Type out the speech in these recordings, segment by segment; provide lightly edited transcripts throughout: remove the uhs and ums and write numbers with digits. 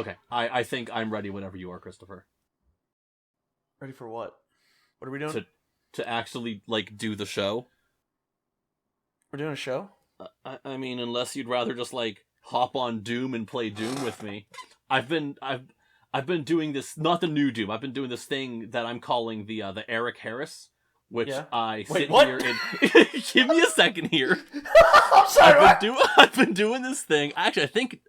Okay, I think I'm ready whenever you are, Christopher. Ready for what? What are we doing? To actually, like, do the show. We're doing a show? I mean, unless you'd rather just, like, hop on Doom and play Doom with me. I've been doing this, not the new Doom, I've been doing this thing that I'm calling the Eric Harris, which I Wait, sit what? here and... Give me a second here. I'm sorry, I've been doing this thing. Actually,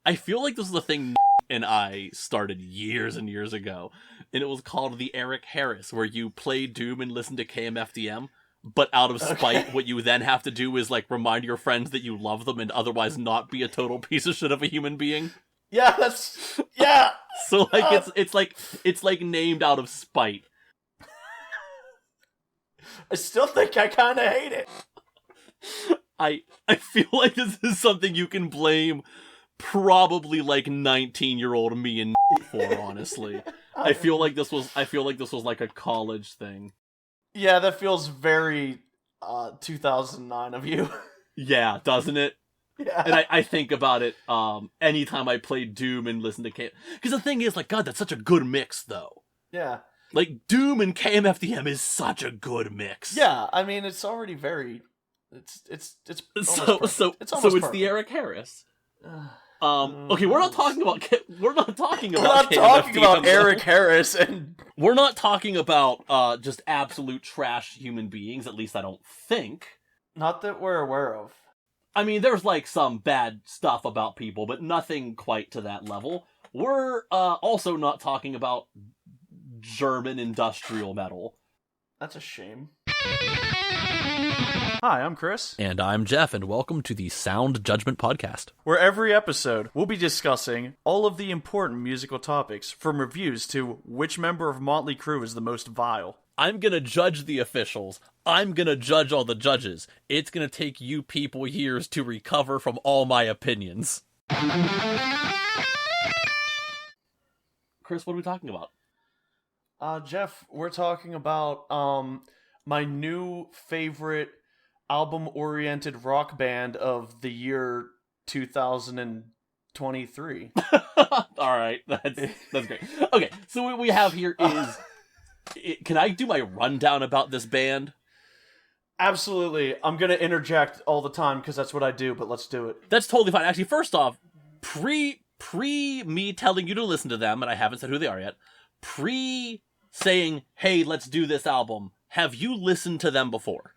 I feel like this is a thing and I started years and years ago, and it was called the Eric Harris, where you play Doom and listen to KMFDM, but out of spite, what you then have to do is, like, remind your friends that you love them and otherwise not be a total piece of shit of a human being. Yeah, yeah. So, like, it's like named out of spite. I still think I kind of hate it. I feel like this is something you can blame probably like 19-year-old me and for, honestly. I feel like this was like a college thing. Yeah, that feels very 2009 of you. Yeah, doesn't it? Yeah. And I think about it anytime I play Doom and listen to K. Because the thing is, like, God, that's such a good mix, though. Yeah. Like, Doom and KMFDM is such a good mix. Yeah, I mean, it's already very... It's it's the Eric Harris. Okay, we're not talking about Eric Harris, and we're not talking about just absolute trash human beings. At least I don't think. Not that we're aware of. I mean, there's like some bad stuff about people, but nothing quite to that level. We're also not talking about German industrial metal. That's a shame. Hi, I'm Chris. And I'm Jeff, and welcome to the Sound Judgment Podcast, where every episode we'll be discussing all of the important musical topics, from reviews to which member of Motley Crue is the most vile. I'm gonna judge the officials. I'm gonna judge all the judges. It's gonna take you people years to recover from all my opinions. Chris, what are we talking about? Jeff, we're talking about my new favorite album-oriented rock band of the year 2023. All right, that's great. Okay, so what we have here is... Can I do my rundown about this band? Absolutely. I'm going to interject all the time because that's what I do, but let's do it. That's totally fine. Actually, first off, pre me telling you to listen to them, and I haven't said who they are yet, pre saying, hey, let's do this album, have you listened to them before?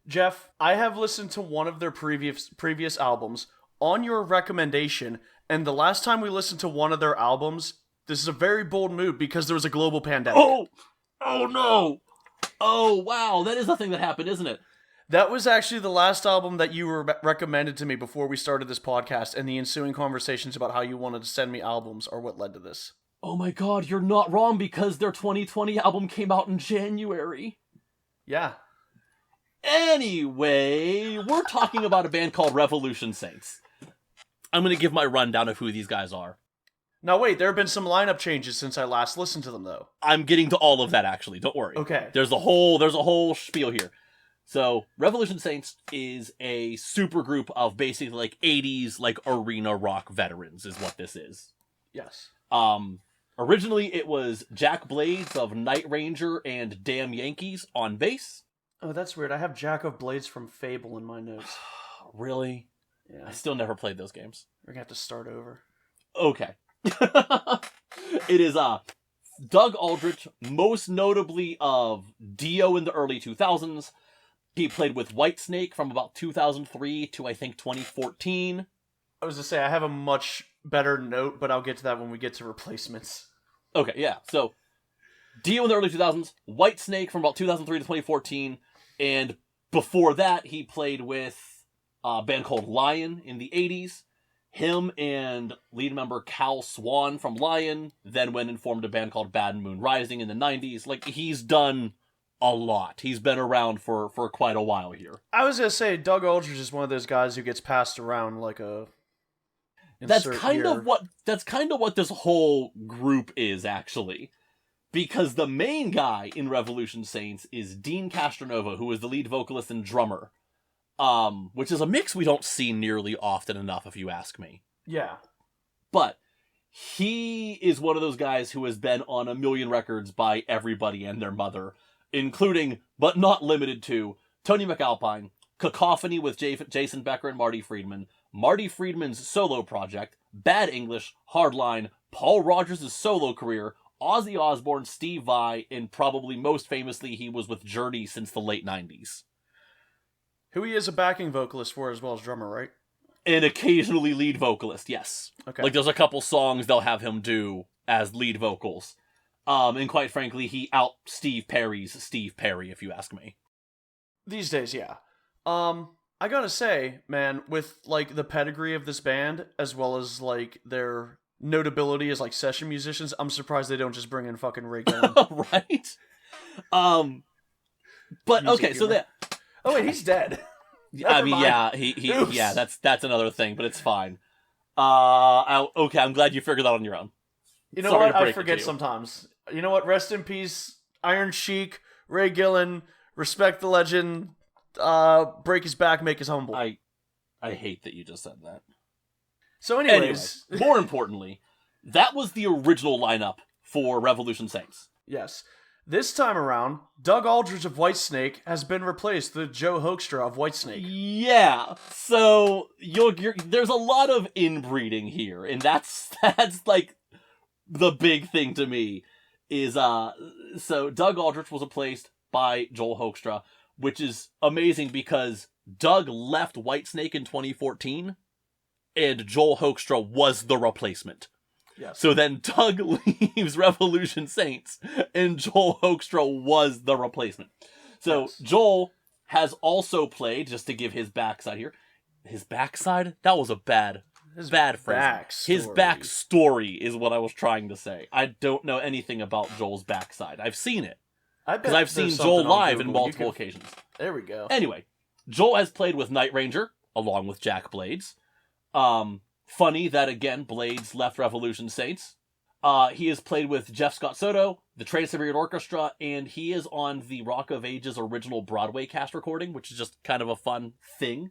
Jeff, I have listened to one of their previous albums on your recommendation, and the last time we listened to one of their albums, this is a very bold move because there was a global pandemic. Oh no! Oh, wow, that is the thing that happened, isn't it? That was actually the last album that you recommended to me before we started this podcast, and the ensuing conversations about how you wanted to send me albums are what led to this. Oh my god, you're not wrong, because their 2020 album came out in January. Yeah. Anyway, we're talking about a band called Revolution Saints. I'm going to give my rundown of who these guys are. Now wait, there have been some lineup changes since I last listened to them, though. I'm getting to all of that, actually. Don't worry. Okay. There's a whole spiel here. So, Revolution Saints is a supergroup of basically like 80s like arena rock veterans is what this is. Yes. Originally it was Jack Blades of Night Ranger and Damn Yankees on bass. Oh, that's weird. I have Jack of Blades from Fable in my notes. Really? Yeah. I still never played those games. We're gonna have to start over. Okay. It is Doug Aldrich, most notably of Dio in the early 2000s. He played with Whitesnake from about 2003 to I think 2014. I was gonna say I have a much better note, but I'll get to that when we get to replacements. Okay, yeah. So Dio in the early 2000s, Whitesnake from about 2003 to 2014, and before that he played with a band called Lion in the 80s. Him and lead member Cal Swan from Lion then went and formed a band called Bad Moon Rising in the 90s. Like, he's done a lot. He's been around for quite a while here. I was going to say, Doug Aldrich is one of those guys who gets passed around like a... That's kind of what this whole group is, actually. Because the main guy in Revolution Saints is Dean Castronova, who is the lead vocalist and drummer. Which is a mix we don't see nearly often enough, if you ask me. Yeah. But he is one of those guys who has been on a million records by everybody and their mother, including, but not limited to, Tony McAlpine, Cacophony with Jason Becker and Marty Friedman, Marty Friedman's solo project, Bad English, Hardline, Paul Rogers' solo career, Ozzy Osbourne, Steve Vai, and probably most famously, he was with Journey since the late 90s. Who he is a backing vocalist for as well as drummer, right? And occasionally lead vocalist, yes. Okay. Like, there's a couple songs they'll have him do as lead vocals. And quite frankly, he out Steve Perry's Steve Perry, if you ask me. These days, yeah. I gotta say, man, with, like, the pedigree of this band, as well as, like, their notability as, like, session musicians, I'm surprised they don't just bring in fucking Ray Gillen. Right? But, Music okay, so humor. that... Oh, wait, he's dead. I Never mean, mind. yeah, that's another thing, but it's fine. Okay, I'm glad you figured that on your own. You know Sorry what? to I break it forget to you. sometimes. You know what? Rest in peace, Iron Sheik, Ray Gillen, respect the legend, break his back, make his humble. I hate that you just said that. So anyways, Anyway, more importantly, that was the original lineup for Revolution Saints. yes. This time around, Doug Aldrich of Whitesnake has been replaced with Joe Hoekstra of Whitesnake. Yeah, so there's a lot of inbreeding here, and that's like the big thing to me is so Doug Aldrich was replaced by Joel Hoekstra, which is amazing because Doug left Whitesnake in 2014, and Joel Hoekstra was the replacement. Yes. So then Doug leaves Revolution Saints, and Joel Hoekstra was the replacement. So Yes. Joel has also played, just to give his backside here. His backside? That was a bad phrase. His backstory is what I was trying to say. I don't know anything about Joel's backside. I've seen it. Because I've seen Joel live in multiple occasions. There we go. Anyway, Joel has played with Night Ranger, along with Jack Blades. Funny that, again, Blades left Revolution Saints. He has played with Jeff Scott Soto, the Trans-Siberian Orchestra, and he is on the Rock of Ages original Broadway cast recording, which is just kind of a fun thing.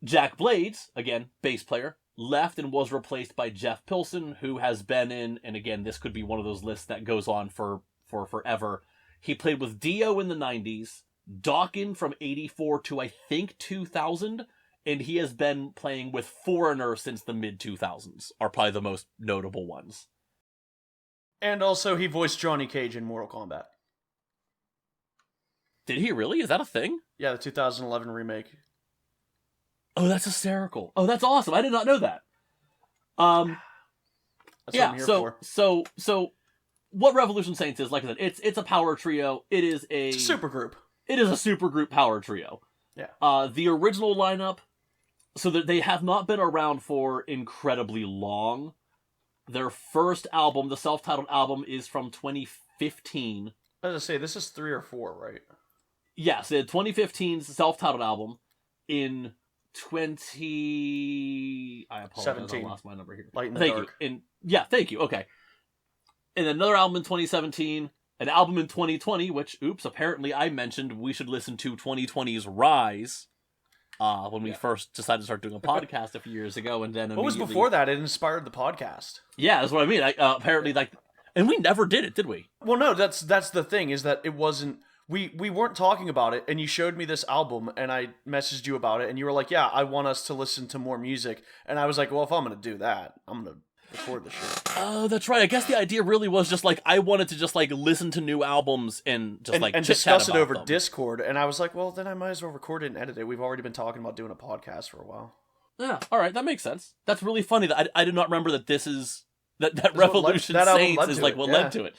Jack Blades, again, bass player, left and was replaced by Jeff Pilson, who has been in, and again, this could be one of those lists that goes on for forever. He played with Dio in the 90s, Dawkins from 84 to, I think, 2000, and he has been playing with Foreigner since the mid-2000s, are probably the most notable ones. And also, he voiced Johnny Cage in Mortal Kombat. Did he really? Is that a thing? Yeah, the 2011 remake. Oh, that's hysterical. Oh, that's awesome. I did not know that. That's what I'm here for. So what Revolution Saints is, like I said, it's a power trio. It is a It's a supergroup. It is a supergroup power trio. Yeah. The original lineup, so that they have not been around for incredibly long. Their first album, the self-titled album, is from 2015. As I say, this is 3 or 4, right? Yes, the 2015's self-titled album. In I apologize, 17. I lost my number here. Light in the Thank Dark. you. Thank you. Okay. And another album in 2017, an album in 2020, which, apparently I mentioned we should listen to 2020's Rise when we first decided to start doing a podcast a few years ago, and then What was before that? It inspired the podcast. Yeah, that's what I mean. Apparently, and we never did it, did we? Well, no, that's the thing, is that it wasn't... We weren't talking about it, and you showed me this album, and I messaged you about it, and you were like, yeah, I want us to listen to more music. And I was like, well, if I'm going to do that, I'm going to record the shit. Oh, that's right. I guess the idea really was just, I wanted to just, listen to new albums and just, and discuss it over Discord. And I was like, well, then I might as well record it and edit it. We've already been talking about doing a podcast for a while. Yeah, all right, that makes sense. That's really funny that I did not remember that this is... That Revolution Saints is, what led to it.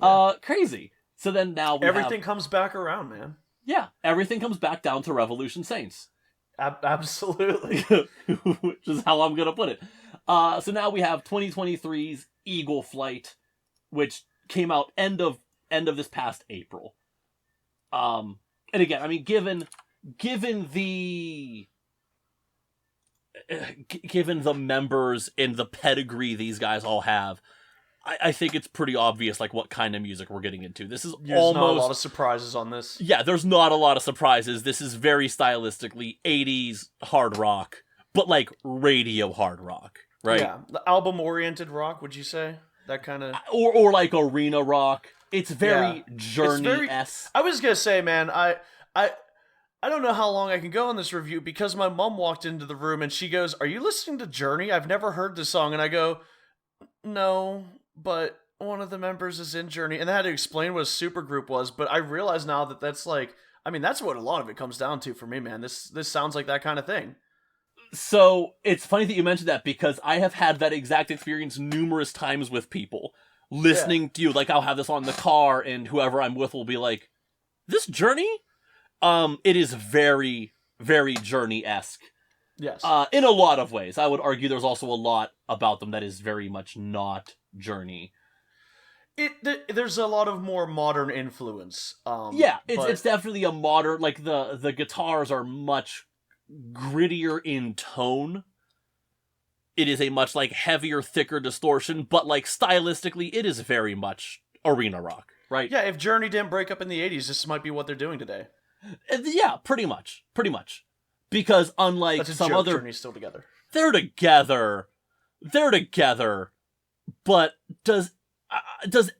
Yeah. Crazy. So then now everything comes back around, man. Yeah, everything comes back down to Revolution Saints. Absolutely. Which is how I'm going to put it. So now we have 2023's Eagle Flight, which came out end of this past April. And again, I mean, given the members and the pedigree these guys all have, I think it's pretty obvious, what kind of music we're getting into. This is There's not a lot of surprises on this. Yeah, there's not a lot of surprises. This is very stylistically 80s hard rock, but, radio hard rock. right? Yeah, the album-oriented rock, would you say? That kind of... Or like arena rock. It's very It's Journey-esque. I was gonna say, man, I I don't know how long I can go on this review because my mom walked into the room and she goes, "Are you listening to Journey? I've never heard this song." And I go, "No, but one of the members is in Journey." And I had to explain what a supergroup was, but I realize now that that's like, I mean, that's what a lot of it comes down to for me, man. This sounds like that kind of thing. So it's funny that you mentioned that because I have had that exact experience numerous times with people listening to you. Like I'll have this on in the car and whoever I'm with will be like, "This Journey?" It is very, very Journey-esque. Yes. In a lot of ways. I would argue there's also a lot about them that is very much not Journey. There's a lot of more modern influence. Yeah, it's definitely a modern, like the guitars are much grittier in tone. It is a much like heavier, thicker distortion, but like stylistically, it is very much arena rock, right? Yeah, if Journey didn't break up in the 80s, this might be what they're doing today. Yeah, pretty much. Because unlike That's a some joke, other... Journey's still together. They're together, but does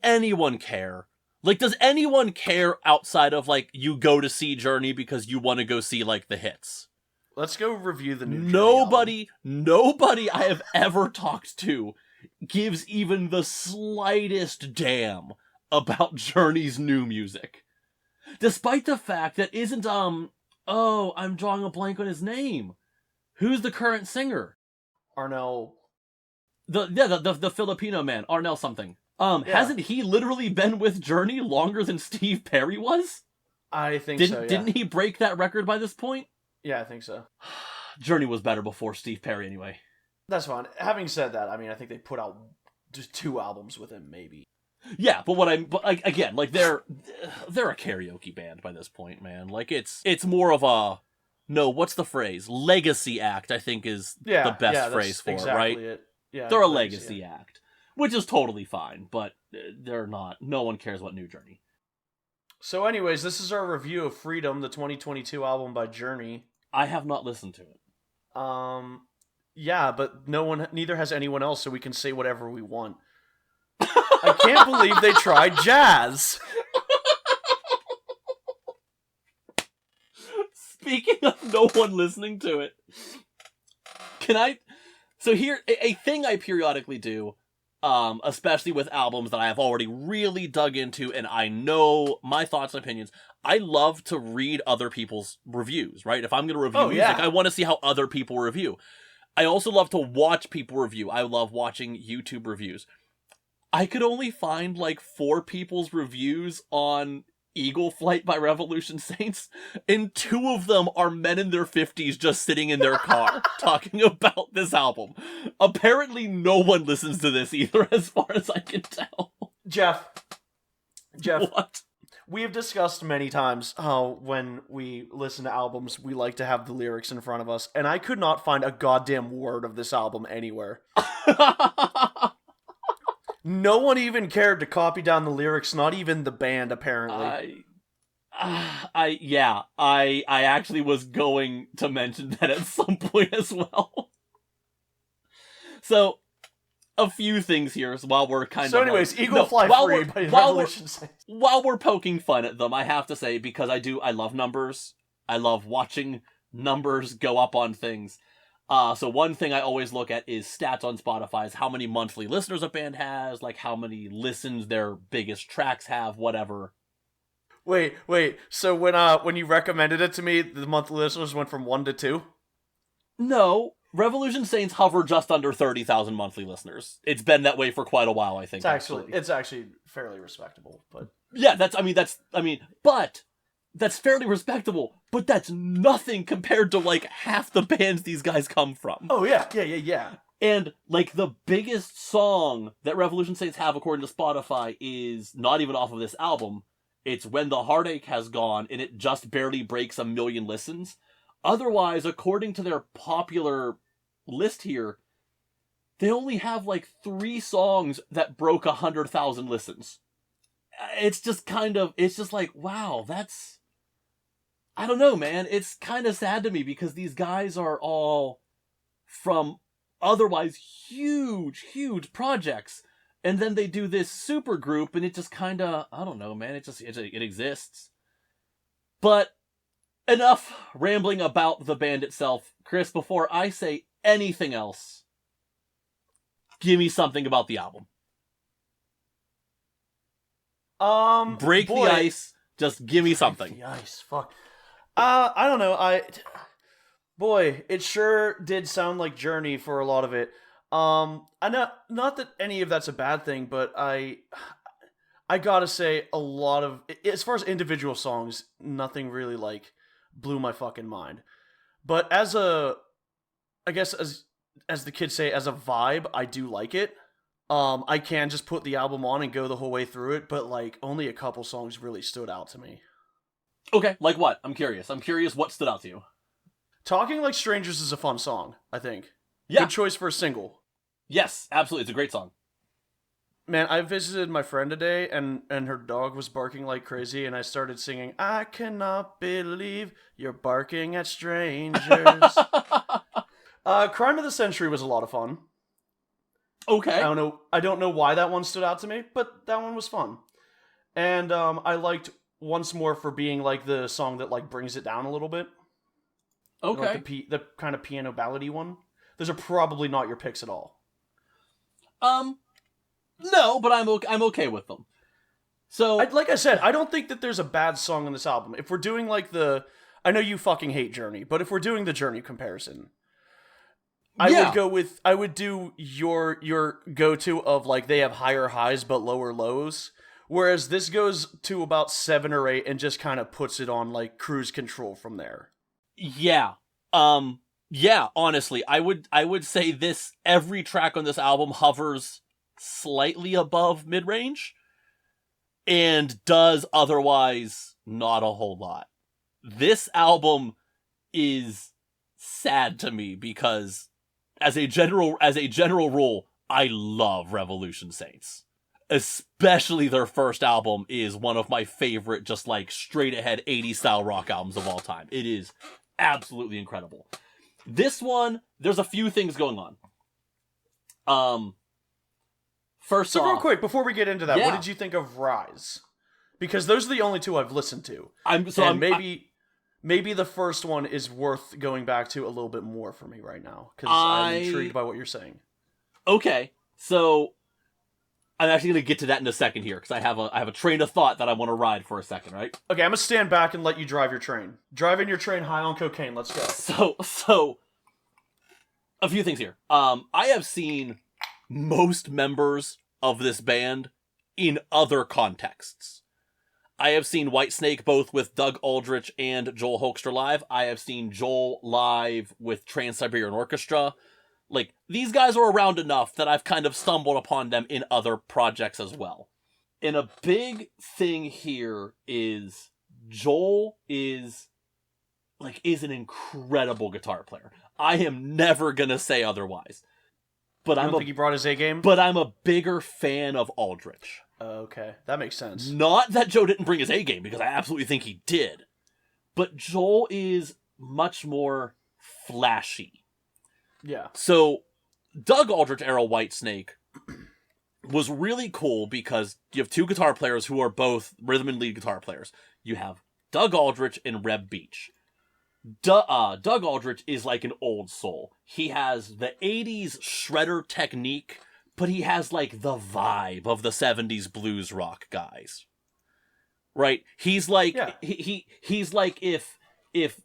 anyone care? Like, does anyone care outside of, like, you go to see Journey because you want to go see, like, the hits? Let's go review the new Nobody I have ever talked to gives even the slightest damn about Journey's new music. Despite the fact that isn't, I'm drawing a blank on his name. Who's the current singer? Arnell. The Filipino man, Arnell something. Hasn't he literally been with Journey longer than Steve Perry was? I think so, yeah. Didn't he break that record by this point? Yeah, I think so. Journey was better before Steve Perry anyway. That's fine. Having said that, I mean, I think they put out just 2 albums with him, maybe. Yeah, but again, like they're a karaoke band by this point, man. Like it's more of a what's the phrase? Legacy act, I think is the best phrase for it, right? It. Yeah, they're a legacy act, which is totally fine, but they're not. No one cares about New Journey. So, anyways, this is our review of Freedom, the 2022 album by Journey. I have not listened to it. Yeah, but neither has anyone else, so we can say whatever we want. I can't believe they tried jazz. Speaking of no one listening to it, so here, a thing I periodically do, especially with albums that I have already really dug into and I know my thoughts and opinions, I love to read other people's reviews, right? If I'm going to review music, I want to see how other people review. I also love to watch people review. I love watching YouTube reviews. I could only find like 4 people's reviews on Eagle Flight by Revolution Saints, and 2 of them are men in their 50s just sitting in their car talking about this album. Apparently no one listens to this either, as far as I can tell. Jeff. What? We have discussed many times how when we listen to albums, we like to have the lyrics in front of us, and I could not find a goddamn word of this album anywhere. No one even cared to copy down the lyrics, not even the band, apparently. I actually was going to mention that at some point as well. So, a few things here while we're Eagle Fly Free by Revolution Saints. While we're poking fun at them, I have to say, because I love numbers. I love watching numbers go up on things. So one thing I always look at is stats on Spotify, is how many monthly listeners a band has, like how many listens their biggest tracks have, whatever. Wait. So when you recommended it to me, the monthly listeners went from 1 to 2? No, Revolution Saints hover just under 30,000 monthly listeners. It's been that way for quite a while, I think. It's actually fairly respectable, but yeah, but that's fairly respectable, but that's nothing compared to, like, half the bands these guys come from. Oh, yeah. And, like, the biggest song that Revolution Saints have, according to Spotify, is not even off of this album. It's When the Heartache Has Gone, and it just barely breaks 1 million listens. Otherwise, according to their popular list here, they only have, like, 3 songs that broke 100,000 listens. It's just like, wow, that's... I don't know, man. It's kind of sad to me because these guys are all from otherwise huge projects. And then they do this supergroup, and it just kind of, I don't know, man, it exists. But enough rambling about the band itself. Chris, before I say anything else, give me something about the album. Break the ice. Just give me something. Break the ice. Fuck. I don't know. Boy, it sure did sound like Journey for a lot of it. I know, not that any of that's a bad thing, but I gotta say, a lot of, as far as individual songs, nothing really like blew my fucking mind. But I guess as the kids say, as a vibe, I do like it. I can just put the album on and go the whole way through it, but like only a couple songs really stood out to me. Okay, like what? I'm curious what stood out to you. Talking Like Strangers is a fun song, I think. Yeah. Good choice for a single. Yes, absolutely. It's a great song. Man, I visited my friend today, and her dog was barking like crazy, and I started singing, I cannot believe you're barking at strangers. Crime of the Century was a lot of fun. Okay. I don't know why that one stood out to me, but that one was fun. And I liked Once More for being like the song that like brings it down a little bit. Okay. Like the kind of piano ballady one. Those are probably not your picks at all. No, but I'm okay with them. So, Like I said, I don't think that there's a bad song on this album. If we're doing like I know you fucking hate Journey, but if we're doing the Journey comparison, I would do your go-to of like they have higher highs but lower lows, whereas this goes to about 7 or 8 and just kind of puts it on like cruise control from there. Yeah. Yeah, honestly, I would say every track on this album hovers slightly above mid-range and does otherwise not a whole lot. This album is sad to me because as a general rule, I love Revolution Saints. Especially their first album is one of my favorite just like straight ahead 80s style rock albums of all time. It is absolutely incredible. This one, there's a few things going on. First off, real quick, before we get into that, yeah. What did you think of Rise? Because those are the only two I've listened to. Maybe the first one is worth going back to a little bit more for me right now, because I'm intrigued by what you're saying. Okay, so I'm actually going to get to that in a second here, because I have a train of thought that I want to ride for a second, right? Okay, I'm going to stand back and let you drive your train. Driving your train high on cocaine, let's go. So, a few things here. I have seen most members of this band in other contexts. I have seen Whitesnake both with Doug Aldrich and Joel Hoekstra live. I have seen Joel live with Trans-Siberian Orchestra. Like, these guys are around enough that I've kind of stumbled upon them in other projects as well. And a big thing here is Joel is an incredible guitar player. I am never gonna say otherwise. But I don't think he brought his A game? But I'm a bigger fan of Aldrich. Okay, that makes sense. Not that Joe didn't bring his A game, because I absolutely think he did. But Joel is much more flashy. Yeah. So, Doug Aldrich era Whitesnake was really cool because you have two guitar players who are both rhythm and lead guitar players. You have Doug Aldrich and Reb Beach. Doug Aldrich is like an old soul. He has the 80s shredder technique, but he has like the vibe of the 70s blues rock guys. Right? He's like he's like if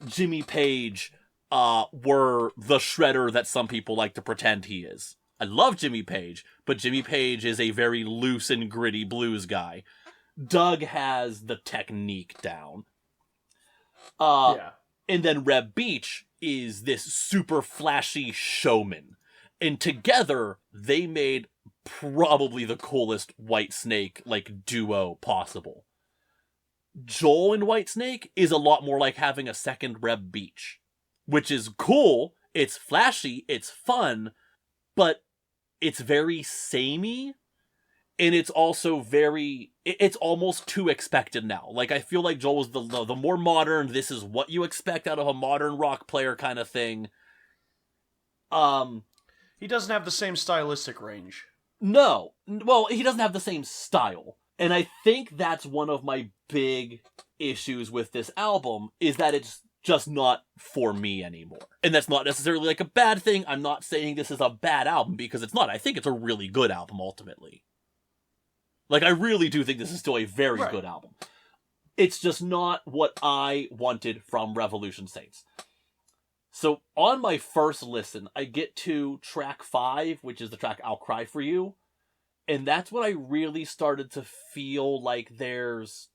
Jimmy Page were the shredder that some people like to pretend he is. I love Jimmy Page, but Jimmy Page is a very loose and gritty blues guy. Doug has the technique down. And then Reb Beach is this super flashy showman. And together, they made probably the coolest Whitesnake, like, duo possible. Joel and Whitesnake is a lot more like having a second Reb Beach. Which is cool, it's flashy, it's fun, but it's very samey. And it's also it's almost too expected now. Like, I feel like Joel was the more modern, this is what you expect out of a modern rock player kind of thing. He doesn't have the same stylistic range. No. Well, he doesn't have the same style. And I think that's one of my big issues with this album, is that it's just not for me anymore. And that's not necessarily like a bad thing. I'm not saying this is a bad album, because it's not. I think it's a really good album, ultimately. Like, I really do think this is still a very good album. It's just not what I wanted from Revolution Saints. So, on my first listen, I get to track 5, which is the track I'll Cry For You. And that's when I really started to feel like there's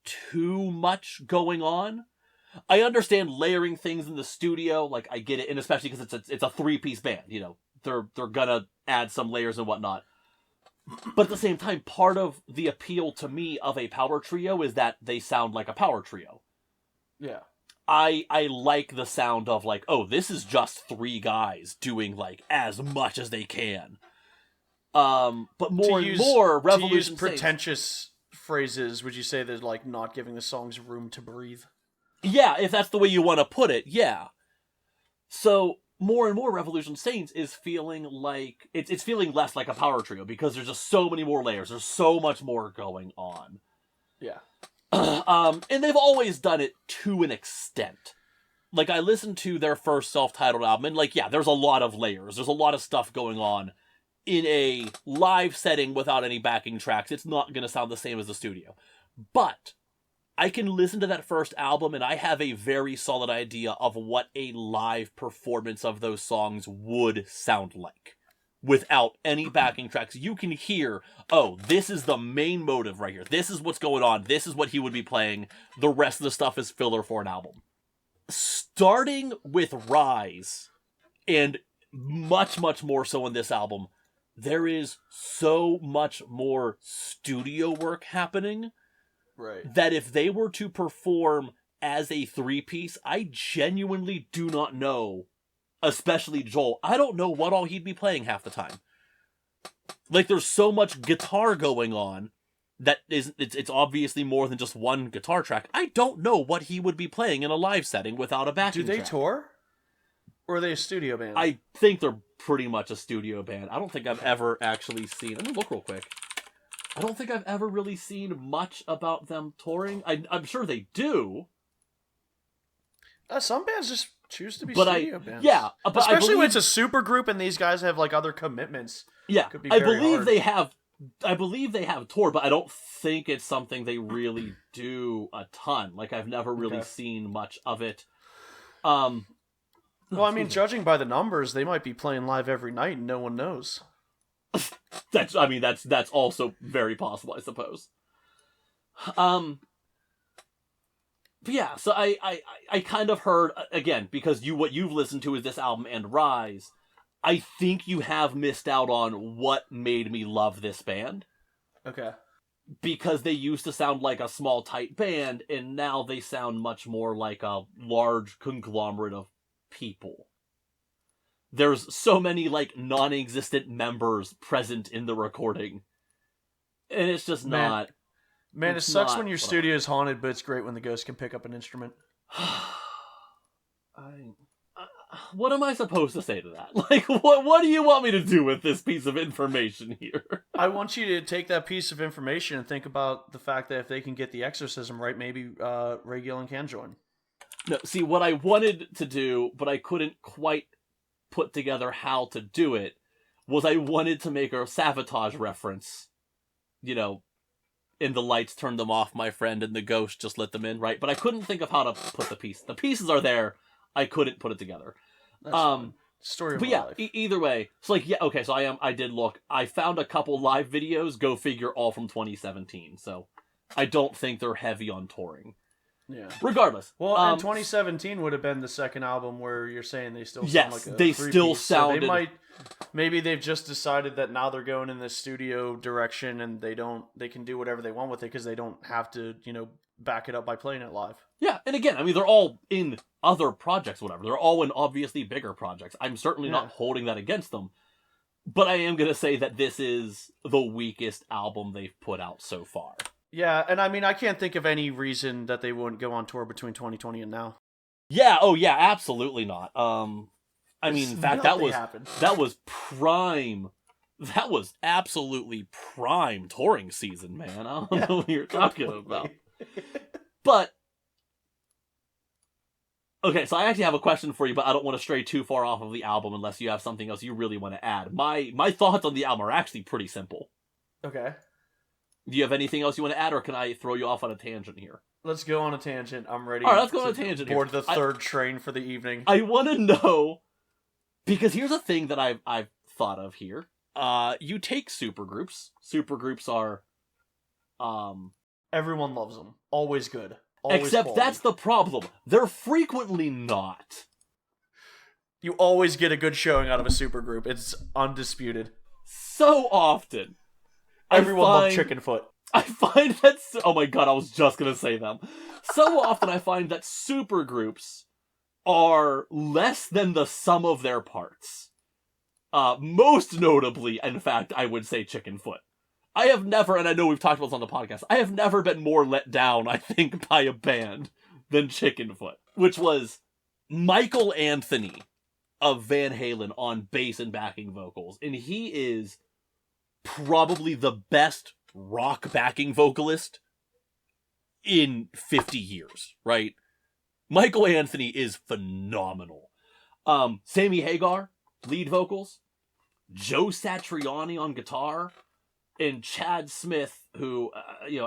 too much going on. I understand layering things in the studio, like, I get it, and especially because it's a 3-piece band, you know. They're gonna add some layers and whatnot. But at the same time, part of the appeal to me of a power trio is that they sound like a power trio. Yeah. I like the sound of, like, oh, this is just 3 guys doing, like, as much as they can. But more and more, Revolution to use pretentious phrases, would you say they're, like, not giving the songs room to breathe? Yeah, if that's the way you want to put it, yeah. So, more and more Revolution Saints is feeling like... It's feeling less like a power trio, because there's just so many more layers. There's so much more going on. Yeah. And they've always done it to an extent. Like, I listened to their first self-titled album, and, like, yeah, there's a lot of layers. There's a lot of stuff going on. In a live setting without any backing tracks, it's not going to sound the same as the studio. But I can listen to that first album, and I have a very solid idea of what a live performance of those songs would sound like. Without any backing tracks, you can hear, oh, this is the main motive right here. This is what's going on. This is what he would be playing. The rest of the stuff is filler for an album. Starting with Rise, and much, much more so in this album, there is so much more studio work happening, right, that if they were to perform as a 3-piece, I genuinely do not know, especially Joel, I don't know what all he'd be playing half the time. Like, there's so much guitar going on that it's obviously more than just one guitar track. I don't know what he would be playing in a live setting without a backing track. Do they tour? Or are they a studio band? I think they're pretty much a studio band. I don't think I've ever actually seen... Let me look real quick. I don't think I've ever really seen much about them touring. I'm sure they do. Some bands just choose to be studio bands. Yeah. But especially when it's a supergroup and these guys have, like, other commitments. Yeah. Could be I very believe hard. they have toured, but I don't think it's something they really do a ton. Like, I've never really seen much of it. Well, I mean, judging by the numbers, they might be playing live every night and no one knows. That's also very possible, I suppose. But yeah, so I kind of heard, again, because what you've listened to is this album and Rise, I think you have missed out on what made me love this band. Okay. Because they used to sound like a small, tight band, and now they sound much more like a large conglomerate of people. There's so many, like, non-existent members present in the recording. And it's just not... Man, it sucks when your studio is haunted, but it's great when the ghost can pick up an instrument. What am I supposed to say to that? Like, what do you want me to do with this piece of information here? I want you to take that piece of information and think about the fact that if they can get the exorcism right, maybe Ray Gillen can join. No, see, what I wanted to do, but I couldn't quite put together how to do it, was I wanted to make a Savatage reference. You know, and the lights turned them off, my friend, and the ghost just let them in, right? But I couldn't think of how to put the piece. The pieces are there. I couldn't put it together. That's story of but my yeah, life. Either way. So, like, yeah, okay, so I did look. I found a couple live videos, go figure, all from 2017. So I don't think they're heavy on touring. Yeah. Regardless. Well, and 2017 would have been the second album where you're saying they still sound like a they still sounded... So they might... Maybe they've just decided that now they're going in the studio direction and they can do whatever they want with it because they don't have to, back it up by playing it live. Yeah, and again, I mean, they're all in other projects, whatever. They're all in obviously bigger projects. I'm certainly not holding that against them. But I am going to say that this is the weakest album they've put out so far. Yeah, and I mean, I can't think of any reason that they wouldn't go on tour between 2020 and now. Yeah, oh yeah, absolutely not. I mean, in fact, that was prime. That was absolutely prime touring season, man. I don't know what you're talking about. But okay, so I actually have a question for you, but I don't want to stray too far off of the album unless you have something else you really want to add. My thoughts on the album are actually pretty simple. Okay. Do you have anything else you want to add, or can I throw you off on a tangent here? Let's go on a tangent. I'm ready. All right, let's go on a tangent board here. the third train for the evening. I want to know, because here's a thing that I've thought of here. You take supergroups. Supergroups are, everyone loves them. Always good. Always except quality. that's the problem. They're frequently not. You always get a good showing out of a supergroup. It's undisputed. So often. Everyone loves Chickenfoot. I find that... Oh my god, I was just gonna say them. So often I find that supergroups are less than the sum of their parts. Most notably, in fact, I would say Chickenfoot. I have never, and I know we've talked about this on the podcast, I have never been more let down, I think, by a band than Chickenfoot, which was Michael Anthony of Van Halen on bass and backing vocals. And he is probably the best rock backing vocalist in 50 years, right? Michael Anthony is phenomenal. Sammy Hagar, lead vocals. Joe Satriani on guitar. And Chad Smith, who,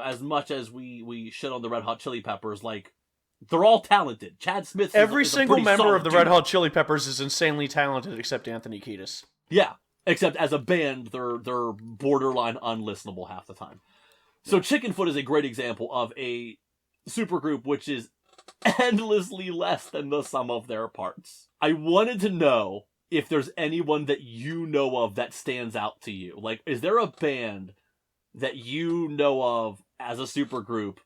as much as we shit on the Red Hot Chili Peppers, like, they're all talented. Chad Smith Every is single member solid of the Red Hot Chili Peppers is insanely talented except Anthony Kiedis. Yeah, except as a band, they're borderline unlistenable half the time. So Chickenfoot is a great example of a supergroup which is endlessly less than the sum of their parts. I wanted to know if there's anyone that you know of that stands out to you. Like, is there a band that you know of as a supergroup,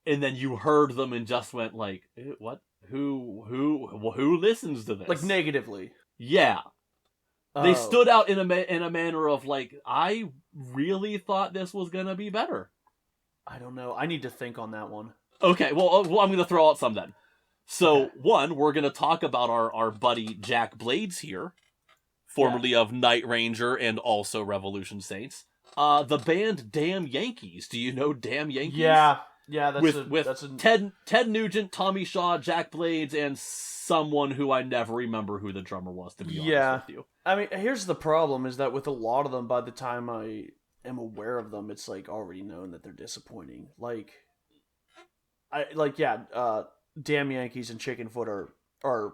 and then you heard them and just went like, what? Who listens to this? Like, negatively. Yeah. They stood out in a manner of like, I really thought this was gonna be better. I don't know. I need to think on that one. Okay, well I'm gonna throw out some then. So, one, we're going to talk about our buddy Jack Blades here, formerly of Night Ranger and also Revolution Saints. The band Damn Yankees. Do you know Damn Yankees? Yeah, that's with Ted Nugent, Tommy Shaw, Jack Blades, and someone who I never remember who the drummer was, to be honest with you. I mean, here's the problem, is that with a lot of them, by the time I am aware of them, it's like already known that they're disappointing. Damn Yankees and Chickenfoot are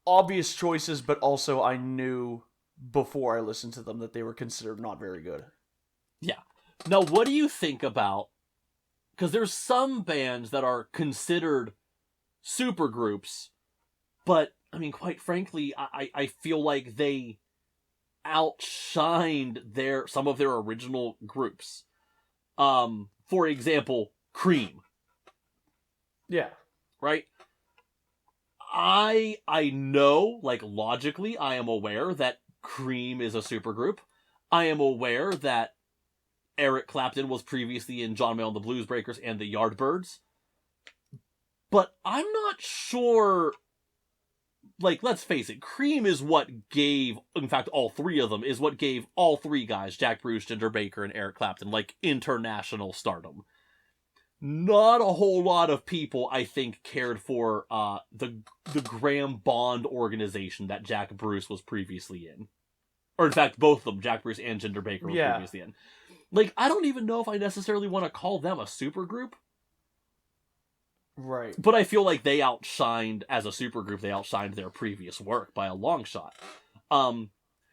obvious choices, but also I knew before I listened to them that they were considered not very good. Yeah. Now, what do you think about... Because there's some bands that are considered supergroups, but, I mean, quite frankly, I feel like they outshined some of their original groups. For example, Cream. Yeah. Right? I know, like, logically, I am aware that Cream is a supergroup. I am aware that Eric Clapton was previously in John Mayall and the Blues Breakers and the Yardbirds. But I'm not sure... Like, let's face it, Cream is what gave... In fact, all three of them is what gave all three guys, Jack Bruce, Ginger Baker, and Eric Clapton, like, international stardom. Not a whole lot of people, I think, cared for the Graham Bond organization that Jack Bruce was previously in. Or, in fact, both of them, Jack Bruce and Ginger Baker, were previously in. Like, I don't even know if I necessarily want to call them a supergroup. Right. But I feel like they outshined, as a supergroup, they outshined their previous work by a long shot.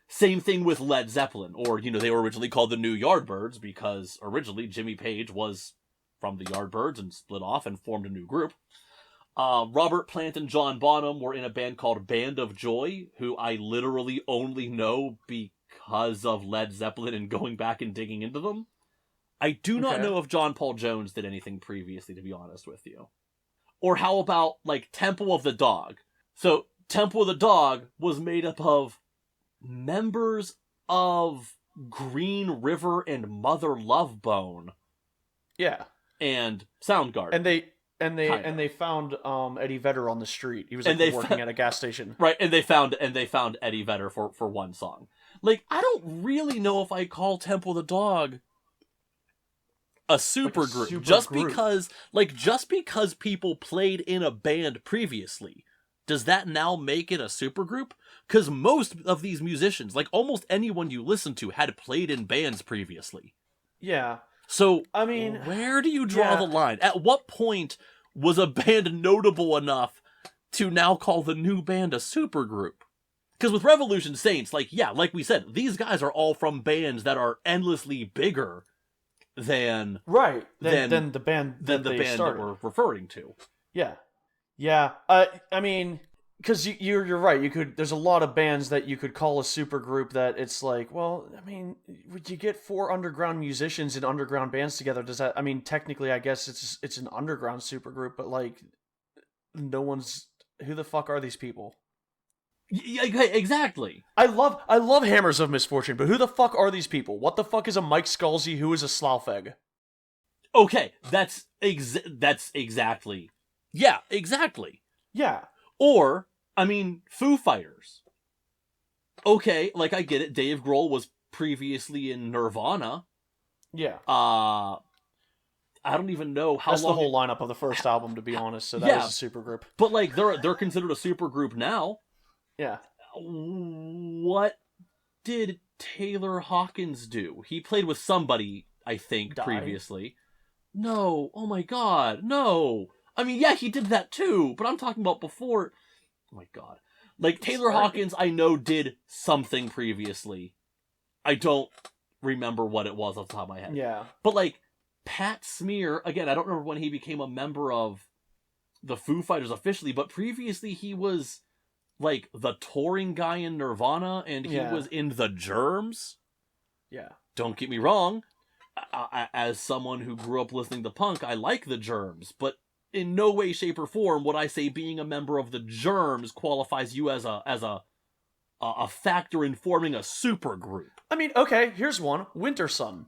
Same thing with Led Zeppelin, or, they were originally called the New Yardbirds because originally Jimmy Page was from the Yardbirds and split off and formed a new group. Robert Plant and John Bonham were in a band called Band of Joy, who I literally only know because of Led Zeppelin and going back and digging into them. I do not know if John Paul Jones did anything previously, to be honest with you. Or how about, like, Temple of the Dog? So, Temple of the Dog was made up of members of Green River and Mother Love Bone. Yeah. And Soundgarden. And they found Eddie Vedder on the street. He was like working at a gas station. Right, and they found Eddie Vedder for one song. Like, I don't really know if I call Temple the Dog a supergroup, just because people played in a band previously. Does that now make it a supergroup? Because most of these musicians, like almost anyone you listen to, had played in bands previously. Yeah. So, I mean, where do you draw the line? At what point was a band notable enough to now call the new band a supergroup? Because with Revolution Saints, like we said, these guys are all from bands that are endlessly bigger than the band that we're referring to. Yeah. I mean, because you're right. There's a lot of bands that you could call a supergroup that it's like, well, I mean, would you get 4 underground musicians in underground bands together? Does that? I mean, technically, I guess it's an underground supergroup, but like, no one's. Who the fuck are these people? Yeah, exactly. I love Hammers of Misfortune, but who the fuck are these people? What the fuck is a Mike Scalzi? Who is a Slaufeg? Okay, that's exactly. Yeah, exactly. Yeah. Or, I mean, Foo Fighters. Okay, like, I get it. Dave Grohl was previously in Nirvana. Yeah. I don't even know how That's long... the whole lineup of the first album, to be honest, so that is a supergroup. But, like, they're considered a supergroup now. Yeah. What did Taylor Hawkins do? He played with somebody, I think, previously. No. Oh my god. No. I mean, yeah, he did that too, but I'm talking about before. Oh my god. Like, Taylor Hawkins, I know, did something previously. I don't remember what it was off the top of my head. Yeah. But, like, Pat Smear, again, I don't remember when he became a member of the Foo Fighters officially, but previously he was, like, the touring guy in Nirvana, and he was in The Germs. Yeah. Don't get me wrong. As someone who grew up listening to punk, I like The Germs, but in no way, shape, or form would I say being a member of The Germs qualifies you as a factor in forming a supergroup. I mean, okay, here's one. Winter Sun.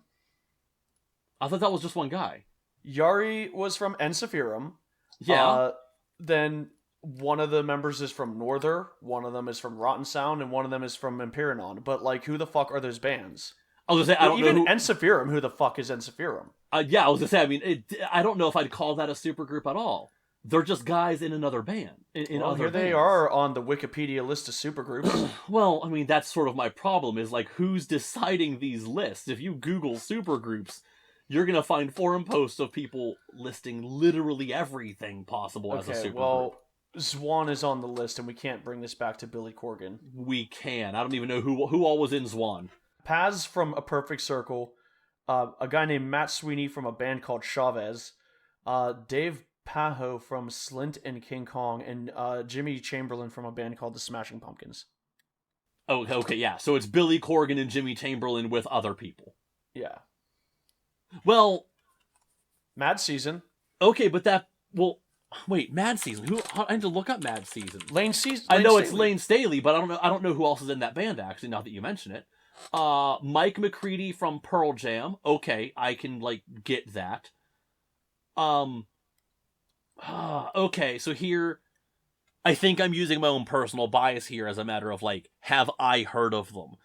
I thought that was just one guy. Yari was from Ensiferum. Yeah. Then one of the members is from Norther, one of them is from Rotten Sound, and one of them is from Empyrenon. But, like, who the fuck are those bands? I was gonna say, I don't know who... Ensiferum, who the fuck is Ensiferum? Yeah, I was gonna say, I mean, I don't know if I'd call that a supergroup at all. They're just guys in another band. Here they are on the Wikipedia list of supergroups. Well, I mean, that's sort of my problem, is, like, who's deciding these lists? If you Google supergroups, you're gonna find forum posts of people listing literally everything possible as a supergroup. Well, Zwan is on the list, and we can't bring this back to Billy Corgan. We can. I don't even know who all was in Zwan. Paz from A Perfect Circle, a guy named Matt Sweeney from a band called Chavez, Dave Pajo from Slint and King Kong, and Jimmy Chamberlain from a band called the Smashing Pumpkins. Oh, okay, yeah. So it's Billy Corgan and Jimmy Chamberlain with other people. Yeah. Well... Mad Season. Okay, but that... Well, wait, Mad Season. I need to look up Mad Season. Lane Season. I know it's Lane Staley, but I don't know who else is in that band, actually, now that you mention it. Mike McCready from Pearl Jam. Okay, I can, like, get that. Okay, so here, I think I'm using my own personal bias here as a matter of, like, have I heard of them?